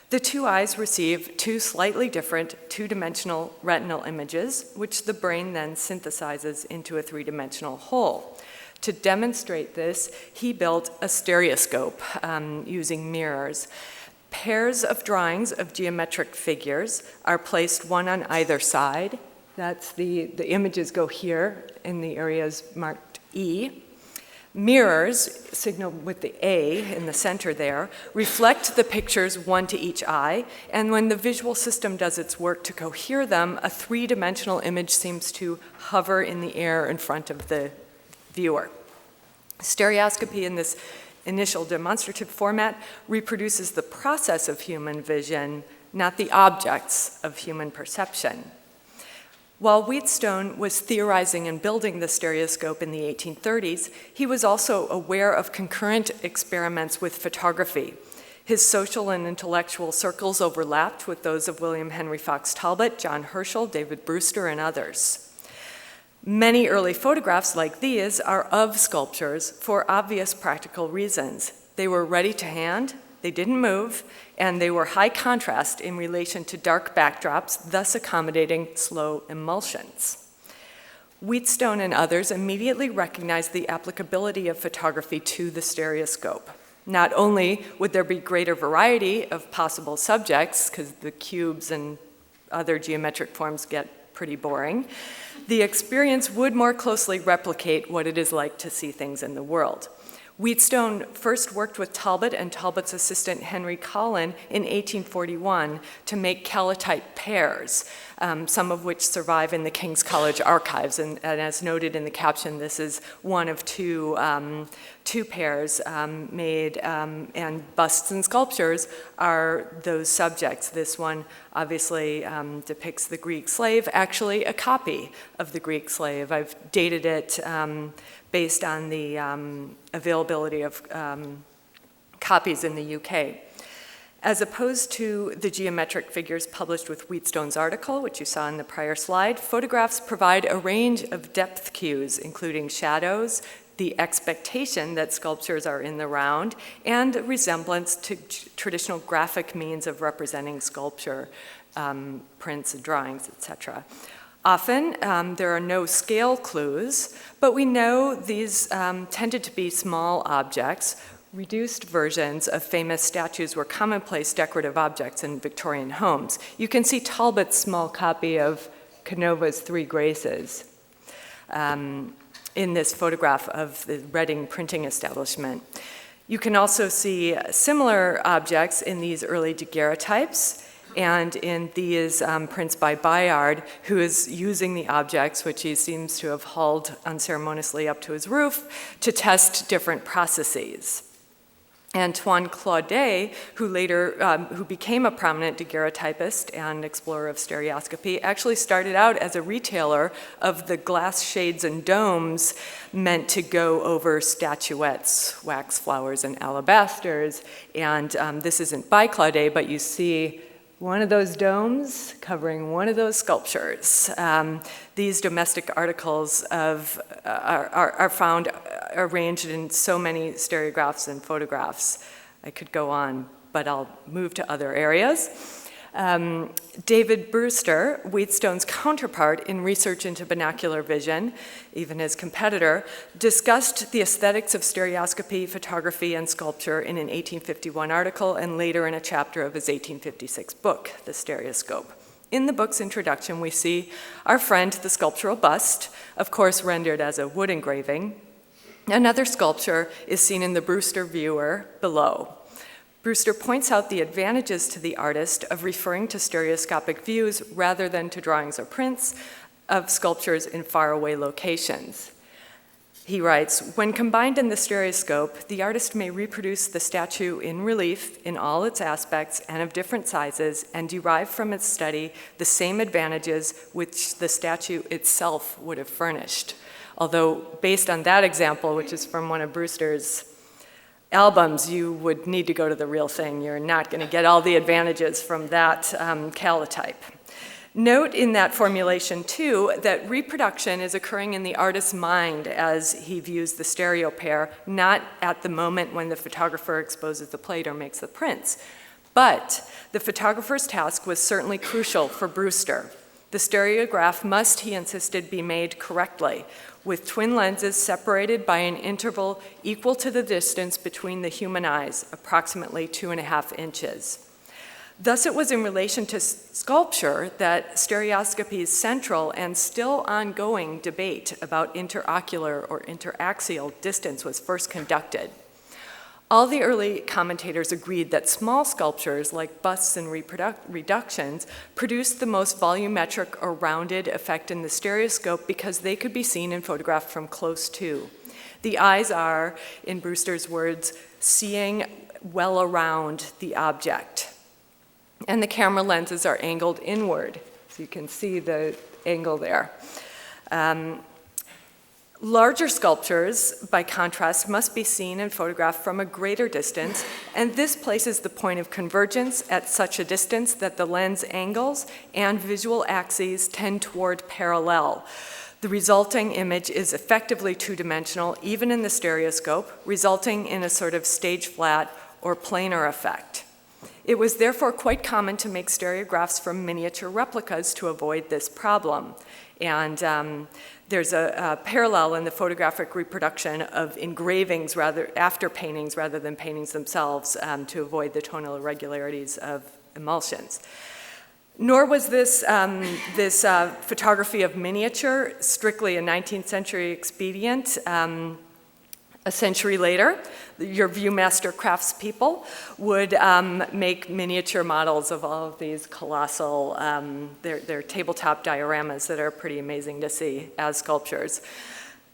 the two eyes receive two slightly different two-dimensional retinal images, which the brain then synthesizes into a three-dimensional whole. To demonstrate this, he built a stereoscope using mirrors. Pairs of drawings of geometric figures are placed one on either side. That's the images go here in the areas marked E. Mirrors, signaled with the A in the center there, reflect the pictures one to each eye, and when the visual system does its work to cohere them, a three-dimensional image seems to hover in the air in front of the viewer. Stereoscopy in this initial demonstrative format reproduces the process of human vision, not the objects of human perception. While Wheatstone was theorizing and building the stereoscope in the 1830s, he was also aware of concurrent experiments with photography. His social and intellectual circles overlapped with those of William Henry Fox Talbot, John Herschel, David Brewster, and others. Many early photographs like these are of sculptures for obvious practical reasons. They were ready to hand, they didn't move, and they were high contrast in relation to dark backdrops, thus accommodating slow emulsions. Wheatstone and others immediately recognized the applicability of photography to the stereoscope. Not only would there be greater variety of possible subjects, because the cubes and other geometric forms get pretty boring, the experience would more closely replicate what it is like to see things in the world. Wheatstone first worked with Talbot and Talbot's assistant Henry Collin in 1841 to make calotype pairs, some of which survive in the King's College archives. And as noted in the caption, this is one of two pairs made, and busts and sculptures are those subjects. This one obviously depicts the Greek slave, actually a copy of the Greek slave. I've dated it based on the availability of copies in the UK. As opposed to the geometric figures published with Wheatstone's article, which you saw in the prior slide, photographs provide a range of depth cues, including shadows, the expectation that sculptures are in the round, and resemblance to traditional graphic means of representing sculpture, prints and drawings, etc. Often, there are no scale clues, but we know these tended to be small objects. Reduced versions of famous statues were commonplace decorative objects in Victorian homes. You can see Talbot's small copy of Canova's Three Graces in this photograph of the Reading printing establishment. You can also see similar objects in these early daguerreotypes and in these prints by Bayard, who is using the objects, which he seems to have hauled unceremoniously up to his roof, to test different processes. Antoine Claudet, who became a prominent daguerreotypist and explorer of stereoscopy, actually started out as a retailer of the glass shades and domes meant to go over statuettes, wax flowers and alabasters. And this isn't by Claudet, but you see one of those domes covering one of those sculptures. These domestic articles are found arranged in so many stereographs and photographs. I could go on, but I'll move to other areas. David Brewster, Wheatstone's counterpart in research into binocular vision, even his competitor, discussed the aesthetics of stereoscopy, photography, and sculpture in an 1851 article and later in a chapter of his 1856 book, The Stereoscope. In the book's introduction, we see our friend, the sculptural bust, of course rendered as a wood engraving. Another sculpture is seen in the Brewster viewer below. Brewster points out the advantages to the artist of referring to stereoscopic views rather than to drawings or prints of sculptures in faraway locations. He writes, when combined in the stereoscope, the artist may reproduce the statue in relief in all its aspects and of different sizes and derive from its study the same advantages which the statue itself would have furnished. Although based on that example, which is from one of Brewster's albums, you would need to go to the real thing. You're not going to get all the advantages from that calotype. Note in that formulation, too, that reproduction is occurring in the artist's mind as he views the stereo pair, not at the moment when the photographer exposes the plate or makes the prints. But the photographer's task was certainly crucial for Brewster. The stereograph must, he insisted, be made correctly, with twin lenses separated by an interval equal to the distance between the human eyes, approximately 2.5 inches. Thus, it was in relation to sculpture that stereoscopy's central and still ongoing debate about interocular or interaxial distance was first conducted. All the early commentators agreed that small sculptures like busts and reproductions produced the most volumetric or rounded effect in the stereoscope because they could be seen and photographed from close to. The eyes are, in Brewster's words, seeing well around the object. And the camera lenses are angled inward, so you can see the angle there. Larger sculptures, by contrast, must be seen and photographed from a greater distance, and this places the point of convergence at such a distance that the lens angles and visual axes tend toward parallel. The resulting image is effectively two-dimensional, even in the stereoscope, resulting in a sort of stage flat or planar effect. It was therefore quite common to make stereographs from miniature replicas to avoid this problem. And there's a parallel in the photographic reproduction of engravings after paintings rather than paintings themselves to avoid the tonal irregularities of emulsions. Nor was this photography of miniature strictly a 19th century expedient. A century later, your viewmaster craftspeople would make miniature models of all of these colossal, they're tabletop dioramas that are pretty amazing to see as sculptures.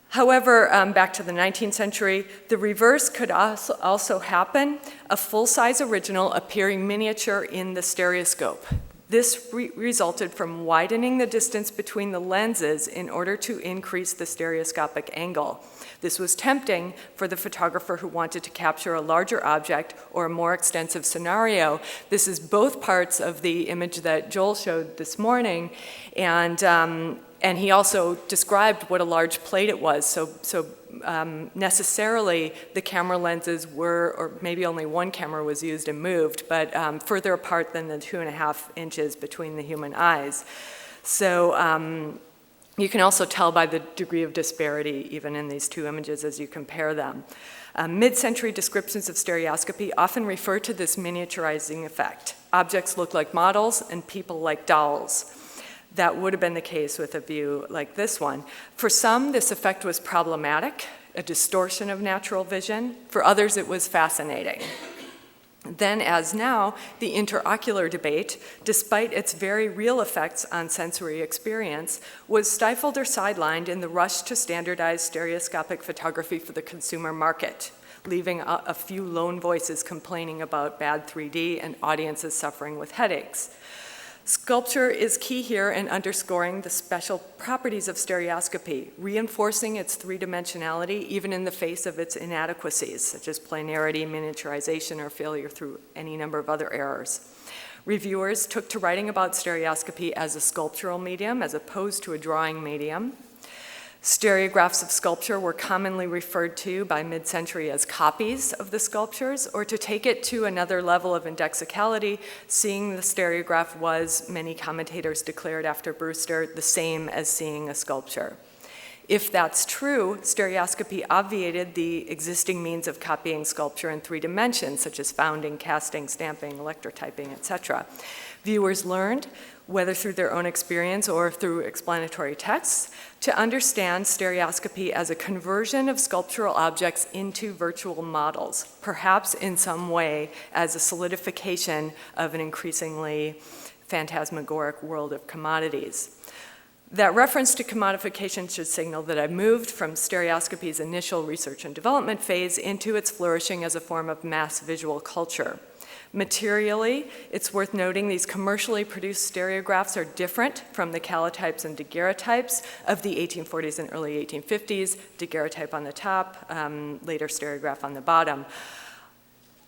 However, back to the 19th century, the reverse could also happen, a full-size original appearing miniature in the stereoscope. This resulted from widening the distance between the lenses in order to increase the stereoscopic angle. This was tempting for the photographer who wanted to capture a larger object or a more extensive scenario. This is both parts of the image that Joel showed this morning, and he also described what a large plate it was. So necessarily the camera lenses were, or maybe only one camera was used and moved, but further apart than the 2.5 inches between the human eyes. So you can also tell by the degree of disparity even in these two images as you compare them. Mid-century descriptions of stereoscopy often refer to this miniaturizing effect. Objects look like models and people like dolls. That would have been the case with a view like this one. For some, this effect was problematic, a distortion of natural vision. For others, it was fascinating. Then, as now, the interocular debate, despite its very real effects on sensory experience, was stifled or sidelined in the rush to standardize stereoscopic photography for the consumer market, leaving a few lone voices complaining about bad 3D and audiences suffering with headaches. Sculpture is key here in underscoring the special properties of stereoscopy, reinforcing its three-dimensionality even in the face of its inadequacies, such as planarity, miniaturization, or failure through any number of other errors. Reviewers took to writing about stereoscopy as a sculptural medium as opposed to a drawing medium. Stereographs of sculpture were commonly referred to by mid-century as copies of the sculptures, or to take it to another level of indexicality, seeing the stereograph was, many commentators declared after Brewster, the same as seeing a sculpture. If that's true, stereoscopy obviated the existing means of copying sculpture in 3 dimensions, such as founding, casting, stamping, electrotyping, etc. Viewers learned, whether through their own experience or through explanatory texts, to understand stereoscopy as a conversion of sculptural objects into virtual models, perhaps in some way as a solidification of an increasingly phantasmagoric world of commodities. That reference to commodification should signal that I've moved from stereoscopy's initial research and development phase into its flourishing as a form of mass visual culture. Materially, it's worth noting these commercially produced stereographs are different from the calotypes and daguerreotypes of the 1840s and early 1850s, daguerreotype on the top, later stereograph on the bottom.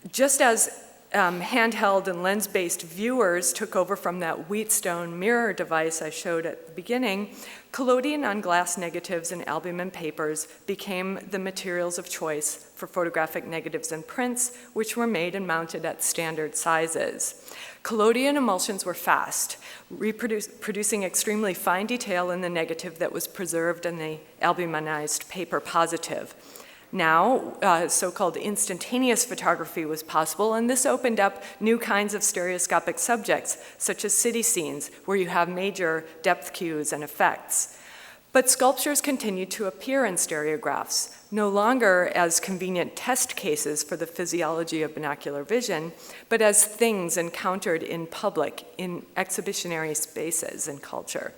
Just as handheld and lens-based viewers took over from that Wheatstone mirror device I showed at the beginning, collodion on glass negatives and albumin papers became the materials of choice for photographic negatives and prints, which were made and mounted at standard sizes. Collodion emulsions were fast, producing extremely fine detail in the negative that was preserved in the albuminized paper positive. Now, so-called instantaneous photography was possible, and this opened up new kinds of stereoscopic subjects, such as city scenes, where you have major depth cues and effects. But sculptures continued to appear in stereographs, no longer as convenient test cases for the physiology of binocular vision, but as things encountered in public, in exhibitionary spaces and culture.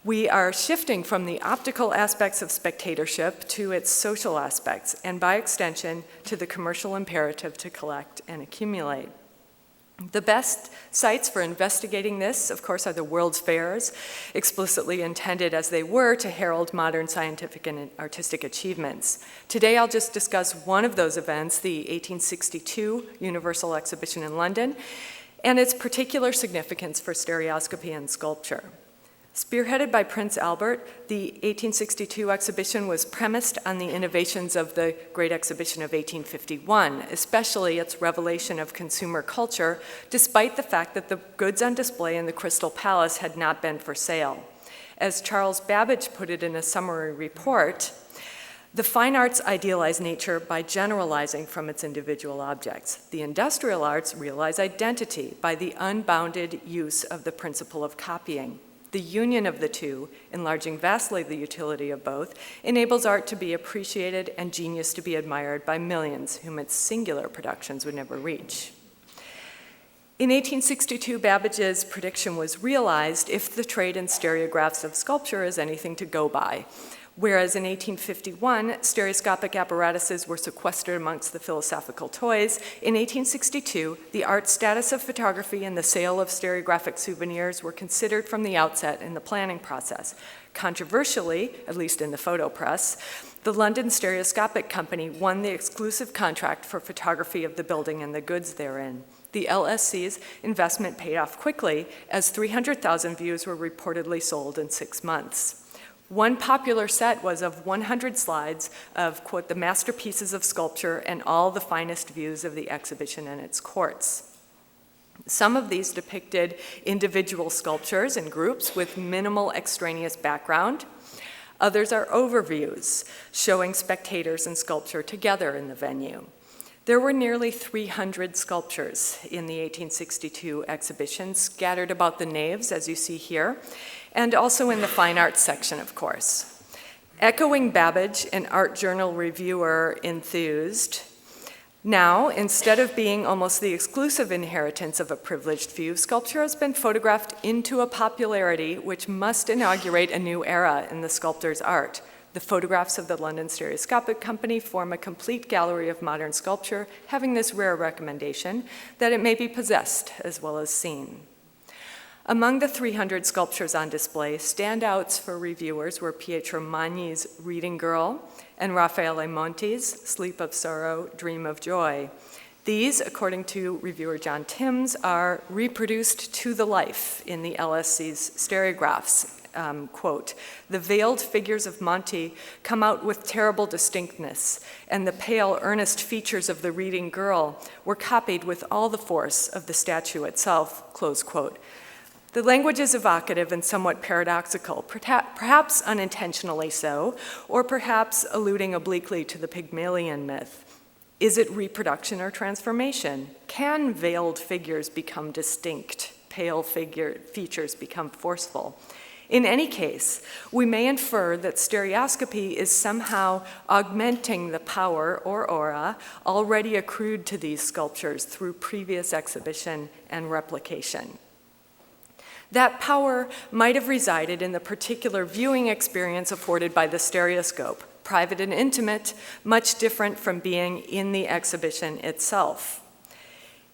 We are shifting from the optical aspects of spectatorship to its social aspects, and by extension, to the commercial imperative to collect and accumulate. The best sites for investigating this, of course, are the World's Fairs, explicitly intended as they were to herald modern scientific and artistic achievements. Today, I'll just discuss one of those events, the 1862 Universal Exhibition in London, and its particular significance for stereoscopy and sculpture. Spearheaded by Prince Albert, the 1862 exhibition was premised on the innovations of the Great Exhibition of 1851, especially its revelation of consumer culture, despite the fact that the goods on display in the Crystal Palace had not been for sale. As Charles Babbage put it in a summary report, the fine arts idealize nature by generalizing from its individual objects. The industrial arts realize identity by the unbounded use of the principle of copying. The union of the two, enlarging vastly the utility of both, enables art to be appreciated and genius to be admired by millions whom its singular productions would never reach. In 1862, Babbage's prediction was realized if the trade in stereographs of sculpture is anything to go by. Whereas in 1851, stereoscopic apparatuses were sequestered amongst the philosophical toys, in 1862, the art status of photography and the sale of stereographic souvenirs were considered from the outset in the planning process. Controversially, at least in the photo press, the London Stereoscopic Company won the exclusive contract for photography of the building and the goods therein. The LSC's investment paid off quickly, as 300,000 views were reportedly sold in 6 months. One popular set was of 100 slides of, quote, the masterpieces of sculpture and all the finest views of the exhibition and its courts. Some of these depicted individual sculptures and groups with minimal extraneous background. Others are overviews, showing spectators and sculpture together in the venue. There were nearly 300 sculptures in the 1862 exhibition, scattered about the naves, as you see here, and also in the fine arts section, of course. Echoing Babbage, an art journal reviewer enthused, now, instead of being almost the exclusive inheritance of a privileged few, sculpture has been photographed into a popularity which must inaugurate a new era in the sculptor's art. The photographs of the London Stereoscopic Company form a complete gallery of modern sculpture, having this rare recommendation that it may be possessed as well as seen. Among the 300 sculptures on display, standouts for reviewers were Pietro Magni's Reading Girl and Raffaele Monti's Sleep of Sorrow, Dream of Joy. These, according to reviewer John Timms, are reproduced to the life in the LSC's stereographs. Quote, the veiled figures of Monti come out with terrible distinctness, and the pale, earnest features of the Reading Girl were copied with all the force of the statue itself, close quote. The language is evocative and somewhat paradoxical, perhaps unintentionally so, or perhaps alluding obliquely to the Pygmalion myth. Is it reproduction or transformation? Can veiled figures become distinct, pale features become forceful? In any case, we may infer that stereoscopy is somehow augmenting the power or aura already accrued to these sculptures through previous exhibition and replication. That power might have resided in the particular viewing experience afforded by the stereoscope, private and intimate, much different from being in the exhibition itself.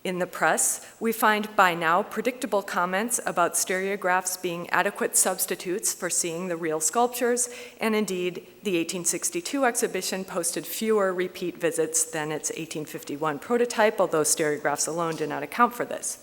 In the press, we find by now predictable comments about stereographs being adequate substitutes for seeing the real sculptures, and indeed, the 1862 exhibition posted fewer repeat visits than its 1851 prototype, although stereographs alone did not account for this.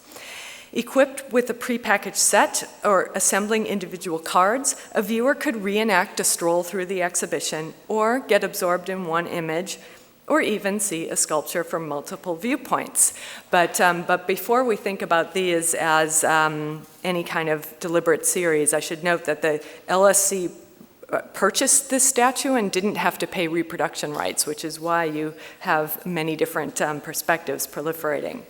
Equipped with a prepackaged set or assembling individual cards, a viewer could reenact a stroll through the exhibition or get absorbed in one image, or even see a sculpture from multiple viewpoints. But before we think about these as any kind of deliberate series, I should note that the LSC purchased this statue and didn't have to pay reproduction rights, which is why you have many different perspectives proliferating.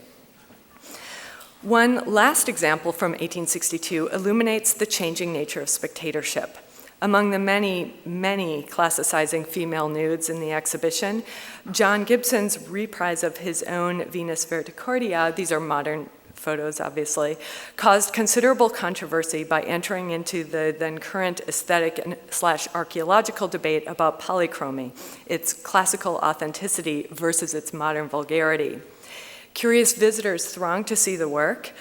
One last example from 1862 illuminates the changing nature of spectatorship. Among the many, many classicizing female nudes in the exhibition, John Gibson's reprise of his own Venus Verticordia, these are modern photos obviously, caused considerable controversy by entering into the then current aesthetic / archaeological debate about polychromy, its classical authenticity versus its modern vulgarity. Curious visitors thronged to see the work,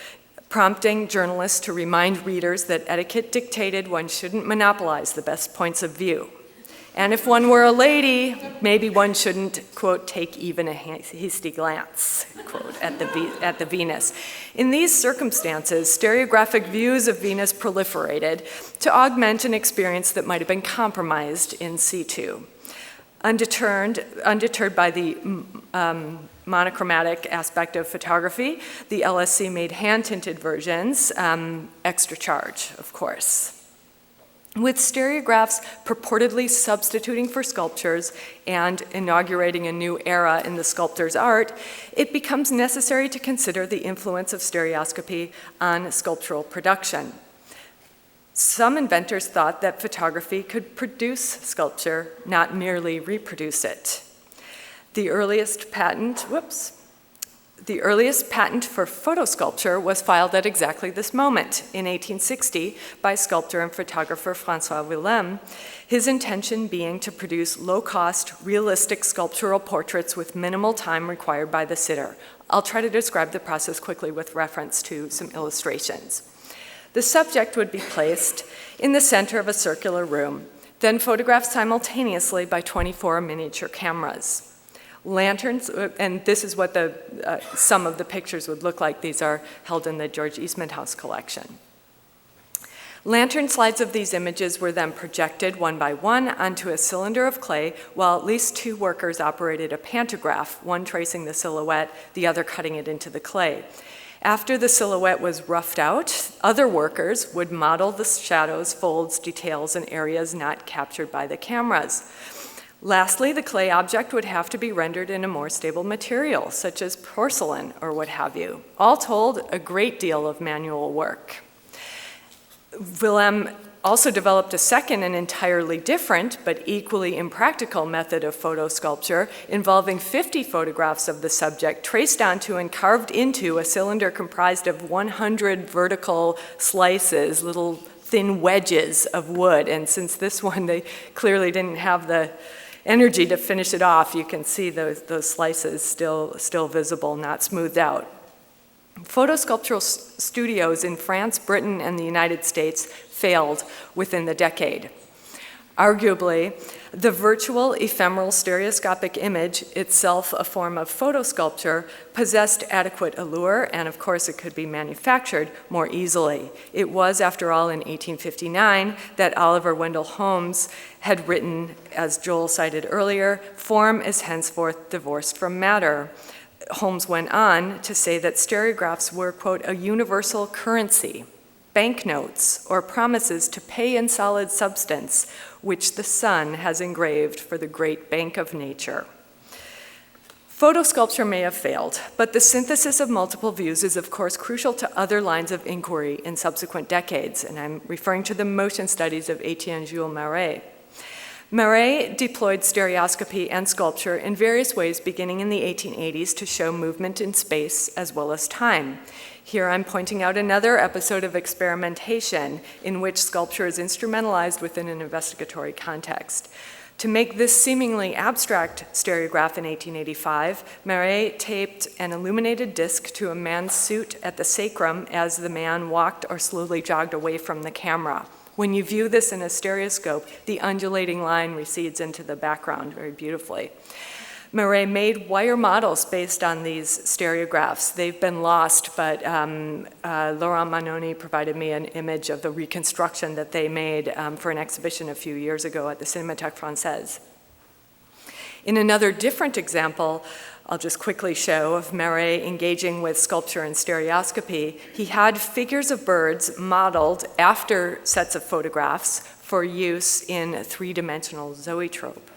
prompting journalists to remind readers that etiquette dictated one shouldn't monopolize the best points of view. And if one were a lady, maybe one shouldn't, quote, take even a hasty glance, quote, at the Venus. In these circumstances, stereographic views of Venus proliferated to augment an experience that might have been compromised in situ. Undeterred by the monochromatic aspect of photography, the LSC made hand-tinted versions, extra charge, of course. With stereographs purportedly substituting for sculptures and inaugurating a new era in the sculptor's art, it becomes necessary to consider the influence of stereoscopy on sculptural production. Some inventors thought that photography could produce sculpture, not merely reproduce it. The earliest patent for photosculpture was filed at exactly this moment, in 1860, by sculptor and photographer François Willem, his intention being to produce low-cost, realistic sculptural portraits with minimal time required by the sitter. I'll try to describe the process quickly with reference to some illustrations. The subject would be placed in the center of a circular room, then photographed simultaneously by 24 miniature cameras. Lanterns, and this is what some of the pictures would look like. These are held in the George Eastman House collection. Lantern slides of these images were then projected one by one onto a cylinder of clay, while at least two workers operated a pantograph, one tracing the silhouette, the other cutting it into the clay. After the silhouette was roughed out, other workers would model the shadows, folds, details, and areas not captured by the cameras. Lastly, the clay object would have to be rendered in a more stable material, such as porcelain or what have you. All told, a great deal of manual work. Willem also developed a second and entirely different, but equally impractical method of photo sculpture involving 50 photographs of the subject traced onto and carved into a cylinder comprised of 100 vertical slices, little thin wedges of wood. And since this one, they clearly didn't have the energy to finish it off, you can see those slices still visible, not smoothed out. Photosculptural studios in France, Britain, and the United States failed within the decade. Arguably, the virtual ephemeral stereoscopic image, itself a form of photosculpture, possessed adequate allure, and of course it could be manufactured more easily. It was, after all, in 1859 that Oliver Wendell Holmes had written, as Joel cited earlier, "Form is henceforth divorced from matter." Holmes went on to say that stereographs were, quote, a universal currency, banknotes, or promises to pay in solid substance, which the sun has engraved for the great bank of nature. Photosculpture may have failed, but the synthesis of multiple views is, of course, crucial to other lines of inquiry in subsequent decades, and I'm referring to the motion studies of Etienne Jules Marais. Marais deployed stereoscopy and sculpture in various ways beginning in the 1880s to show movement in space as well as time. Here I'm pointing out another episode of experimentation in which sculpture is instrumentalized within an investigatory context. To make this seemingly abstract stereograph in 1885, Marais taped an illuminated disc to a man's suit at the sacrum as the man walked or slowly jogged away from the camera. When you view this in a stereoscope, the undulating line recedes into the background very beautifully. Marais made wire models based on these stereographs. They've been lost, but Laurent Manoni provided me an image of the reconstruction that they made for an exhibition a few years ago at the Cinémathèque Française. In another different example, I'll just quickly show, of Marais engaging with sculpture and stereoscopy, he had figures of birds modeled after sets of photographs for use in three-dimensional zoetrope.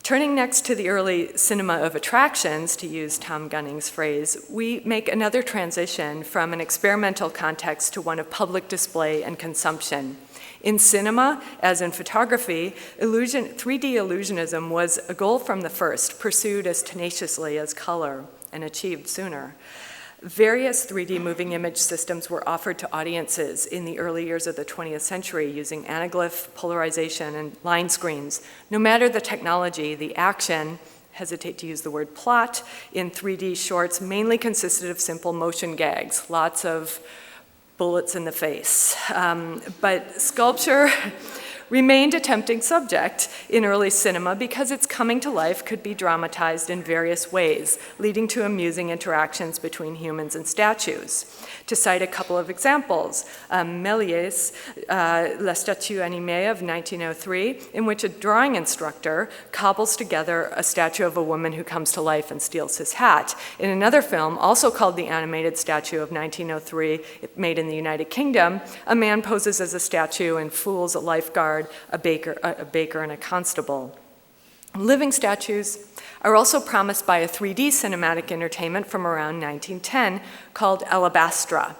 Turning next to the early cinema of attractions, to use Tom Gunning's phrase, we make another transition from an experimental context to one of public display and consumption. In cinema, as in photography, 3D illusionism was a goal from the first, pursued as tenaciously as color, and achieved sooner. Various 3D moving image systems were offered to audiences in the early years of the 20th century using anaglyph, polarization, and line screens. No matter the technology, the action, hesitate to use the word plot, in 3D shorts mainly consisted of simple motion gags, lots of bullets in the face. But sculpture remained a tempting subject in early cinema because its coming to life could be dramatized in various ways, leading to amusing interactions between humans and statues. To cite a couple of examples, Méliès' La Statue Animée of 1903, in which a drawing instructor cobbles together a statue of a woman who comes to life and steals his hat. In another film, also called The Animated Statue of 1903, made in the United Kingdom, a man poses as a statue and fools a lifeguard, a baker, and a constable. Living statues are also promised by a 3D cinematic entertainment from around 1910 called Alabastra.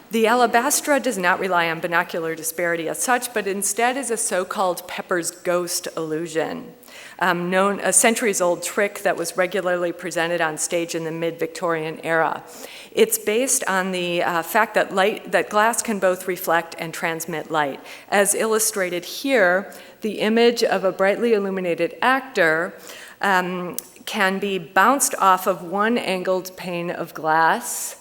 The Alabastra does not rely on binocular disparity as such, but instead is a so-called Pepper's ghost illusion, a centuries-old trick that was regularly presented on stage in the mid-Victorian era. It's based on the fact that glass can both reflect and transmit light. As illustrated here, the image of a brightly illuminated actor can be bounced off of one angled pane of glass,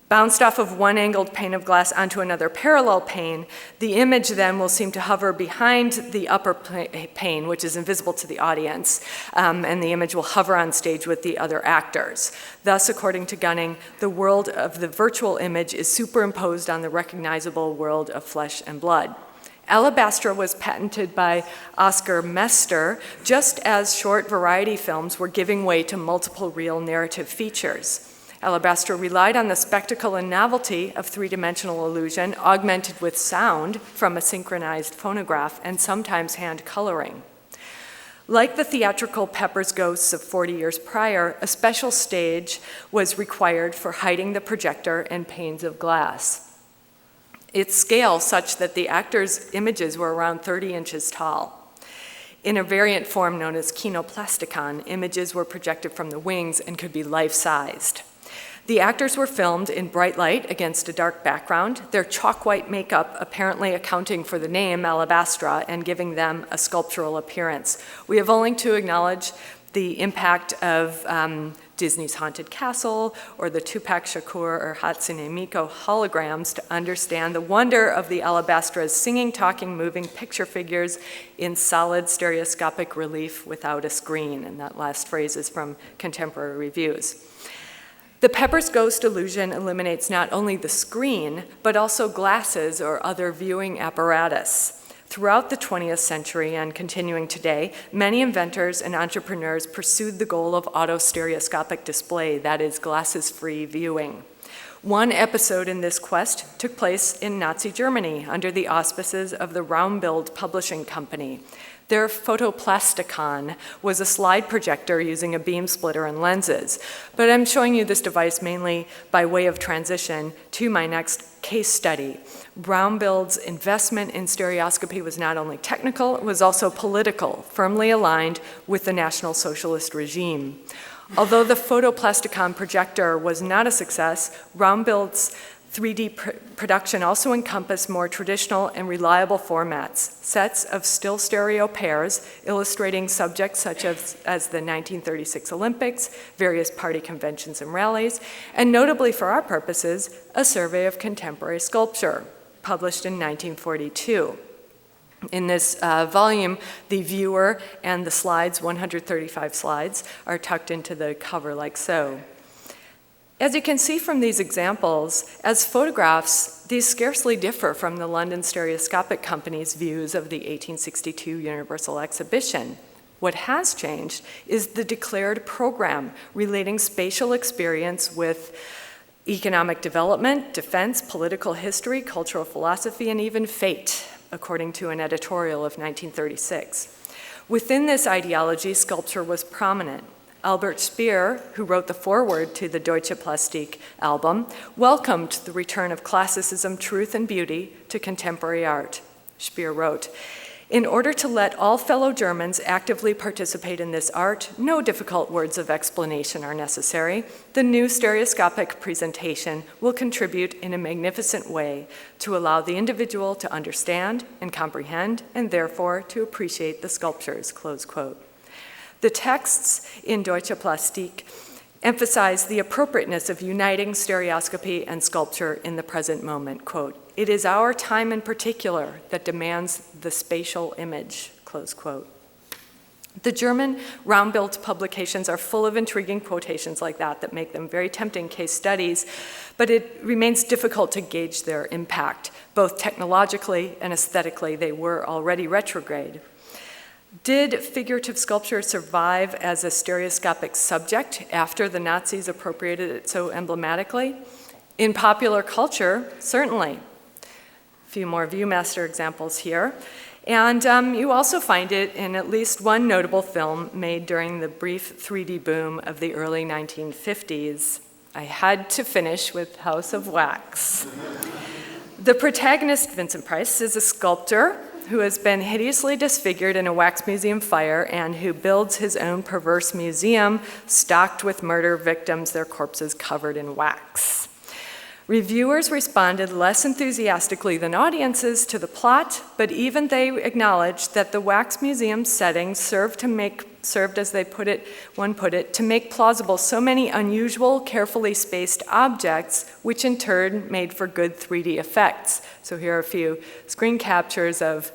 bounced off of one angled pane of glass onto another parallel pane. The image then will seem to hover behind the upper pane, which is invisible to the audience, and the image will hover on stage with the other actors. Thus, according to Gunning, the world of the virtual image is superimposed on the recognizable world of flesh and blood. Alabastra was patented by Oscar Mester, just as short variety films were giving way to multiple reel narrative features. Alabastra relied on the spectacle and novelty of three-dimensional illusion, augmented with sound from a synchronized phonograph and sometimes hand coloring. Like the theatrical Pepper's Ghosts of 40 years prior, a special stage was required for hiding the projector and panes of glass. Its scale such that the actors' images were around 30 inches tall. In a variant form known as kinoplasticon, images were projected from the wings and could be life-sized. The actors were filmed in bright light against a dark background, their chalk-white makeup apparently accounting for the name Alabastra and giving them a sculptural appearance. We have only to acknowledge the impact of Disney's Haunted Castle or the Tupac Shakur or Hatsune Miku holograms to understand the wonder of the Alabastra's singing, talking, moving picture figures in solid stereoscopic relief without a screen. And that last phrase is from Contemporary Reviews. The Pepper's Ghost illusion eliminates not only the screen, but also glasses or other viewing apparatus. Throughout the 20th century and continuing today, many inventors and entrepreneurs pursued the goal of autostereoscopic display, that is, glasses-free viewing. One episode in this quest took place in Nazi Germany under the auspices of the Raumbild Publishing Company. Their photoplasticon was a slide projector using a beam splitter and lenses. But I'm showing you this device mainly by way of transition to my next case study. Raumbild's investment in stereoscopy was not only technical, it was also political, firmly aligned with the National Socialist regime. Although the photoplasticon projector was not a success, Raumbild's 3D production also encompassed more traditional and reliable formats, sets of still stereo pairs illustrating subjects such as the 1936 Olympics, various party conventions and rallies, and notably for our purposes, a survey of contemporary sculpture, published in 1942. In this volume, the viewer and the slides, 135 slides, are tucked into the cover like so. As you can see from these examples, as photographs, these scarcely differ from the London Stereoscopic Company's views of the 1862 Universal Exhibition. What has changed is the declared program relating spatial experience with economic development, defense, political history, cultural philosophy, and even fate, according to an editorial of 1936. Within this ideology, sculpture was prominent. Albert Speer, who wrote the foreword to the Deutsche Plastik album, welcomed the return of classicism, truth, and beauty to contemporary art. Speer wrote, "In order to let all fellow Germans actively participate in this art, no difficult words of explanation are necessary. The new stereoscopic presentation will contribute in a magnificent way to allow the individual to understand and comprehend, and therefore to appreciate the sculptures," close quote. The texts in Deutsche Plastik emphasize the appropriateness of uniting stereoscopy and sculpture in the present moment. Quote, "It is our time in particular that demands the spatial image," close quote. The German round-built publications are full of intriguing quotations like that make them very tempting case studies, but it remains difficult to gauge their impact. Both technologically and aesthetically, they were already retrograde. Did figurative sculpture survive as a stereoscopic subject after the Nazis appropriated it so emblematically? In popular culture, certainly. A few more Viewmaster examples here. And you also find it in at least one notable film made during the brief 3D boom of the early 1950s. I had to finish with House of Wax. The protagonist, Vincent Price, is a sculptor who has been hideously disfigured in a wax museum fire and who builds his own perverse museum stocked with murder victims, their corpses covered in wax. Reviewers responded less enthusiastically than audiences to the plot, but even they acknowledged that the wax museum setting served, as one put it, to make plausible so many unusual, carefully spaced objects, which in turn made for good 3D effects. So here are a few screen captures of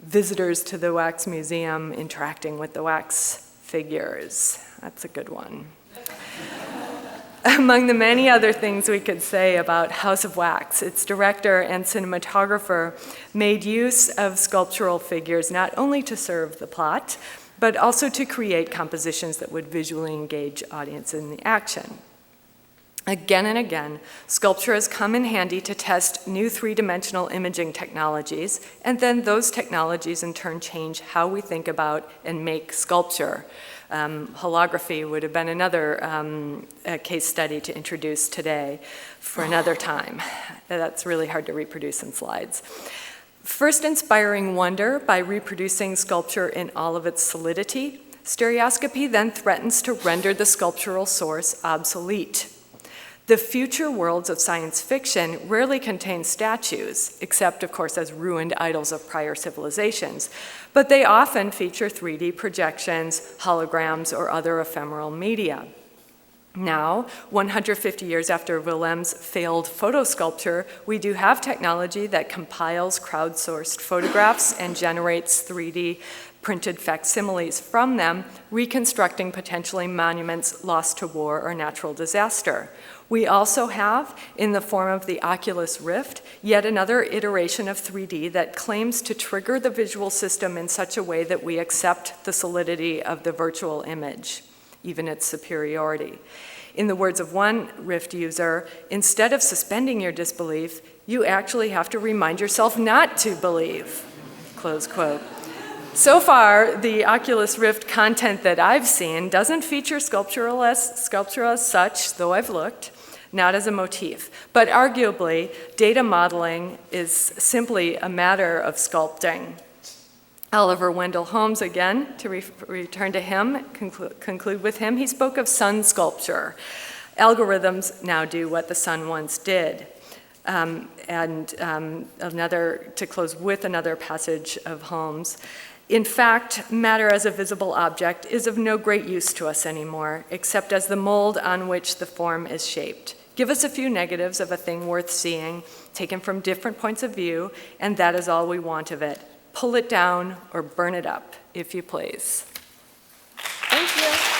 visitors to the wax museum interacting with the wax figures. That's a good one. Among the many other things we could say about House of Wax, its director and cinematographer made use of sculptural figures not only to serve the plot, but also to create compositions that would visually engage audience in the action. Again and again, sculpture has come in handy to test new three-dimensional imaging technologies, and then those technologies in turn change how we think about and make sculpture. Holography would have been another case study to introduce today for another time. That's really hard to reproduce in slides. First inspiring wonder by reproducing sculpture in all of its solidity, stereoscopy then threatens to render the sculptural source obsolete. The future worlds of science fiction rarely contain statues, except, of course, as ruined idols of prior civilizations, but they often feature 3D projections, holograms, or other ephemeral media. Now, 150 years after Willem's failed photo sculpture, we do have technology that compiles crowdsourced photographs and generates 3D printed facsimiles from them, reconstructing potentially monuments lost to war or natural disaster. We also have, in the form of the Oculus Rift, yet another iteration of 3D that claims to trigger the visual system in such a way that we accept the solidity of the virtual image, even its superiority. In the words of one Rift user, instead of suspending your disbelief, you actually have to remind yourself not to believe, close quote. So far, the Oculus Rift content that I've seen doesn't feature sculpture as such, though I've looked, not as a motif. But arguably, data modeling is simply a matter of sculpting. Oliver Wendell Holmes, again, to return to him, conclude with him, he spoke of sun sculpture. Algorithms now do what the sun once did. To close with another passage of Holmes. In fact, matter as a visible object is of no great use to us anymore, except as the mold on which the form is shaped. Give us a few negatives of a thing worth seeing, taken from different points of view, and that is all we want of it. Pull it down or burn it up, if you please. Thank you.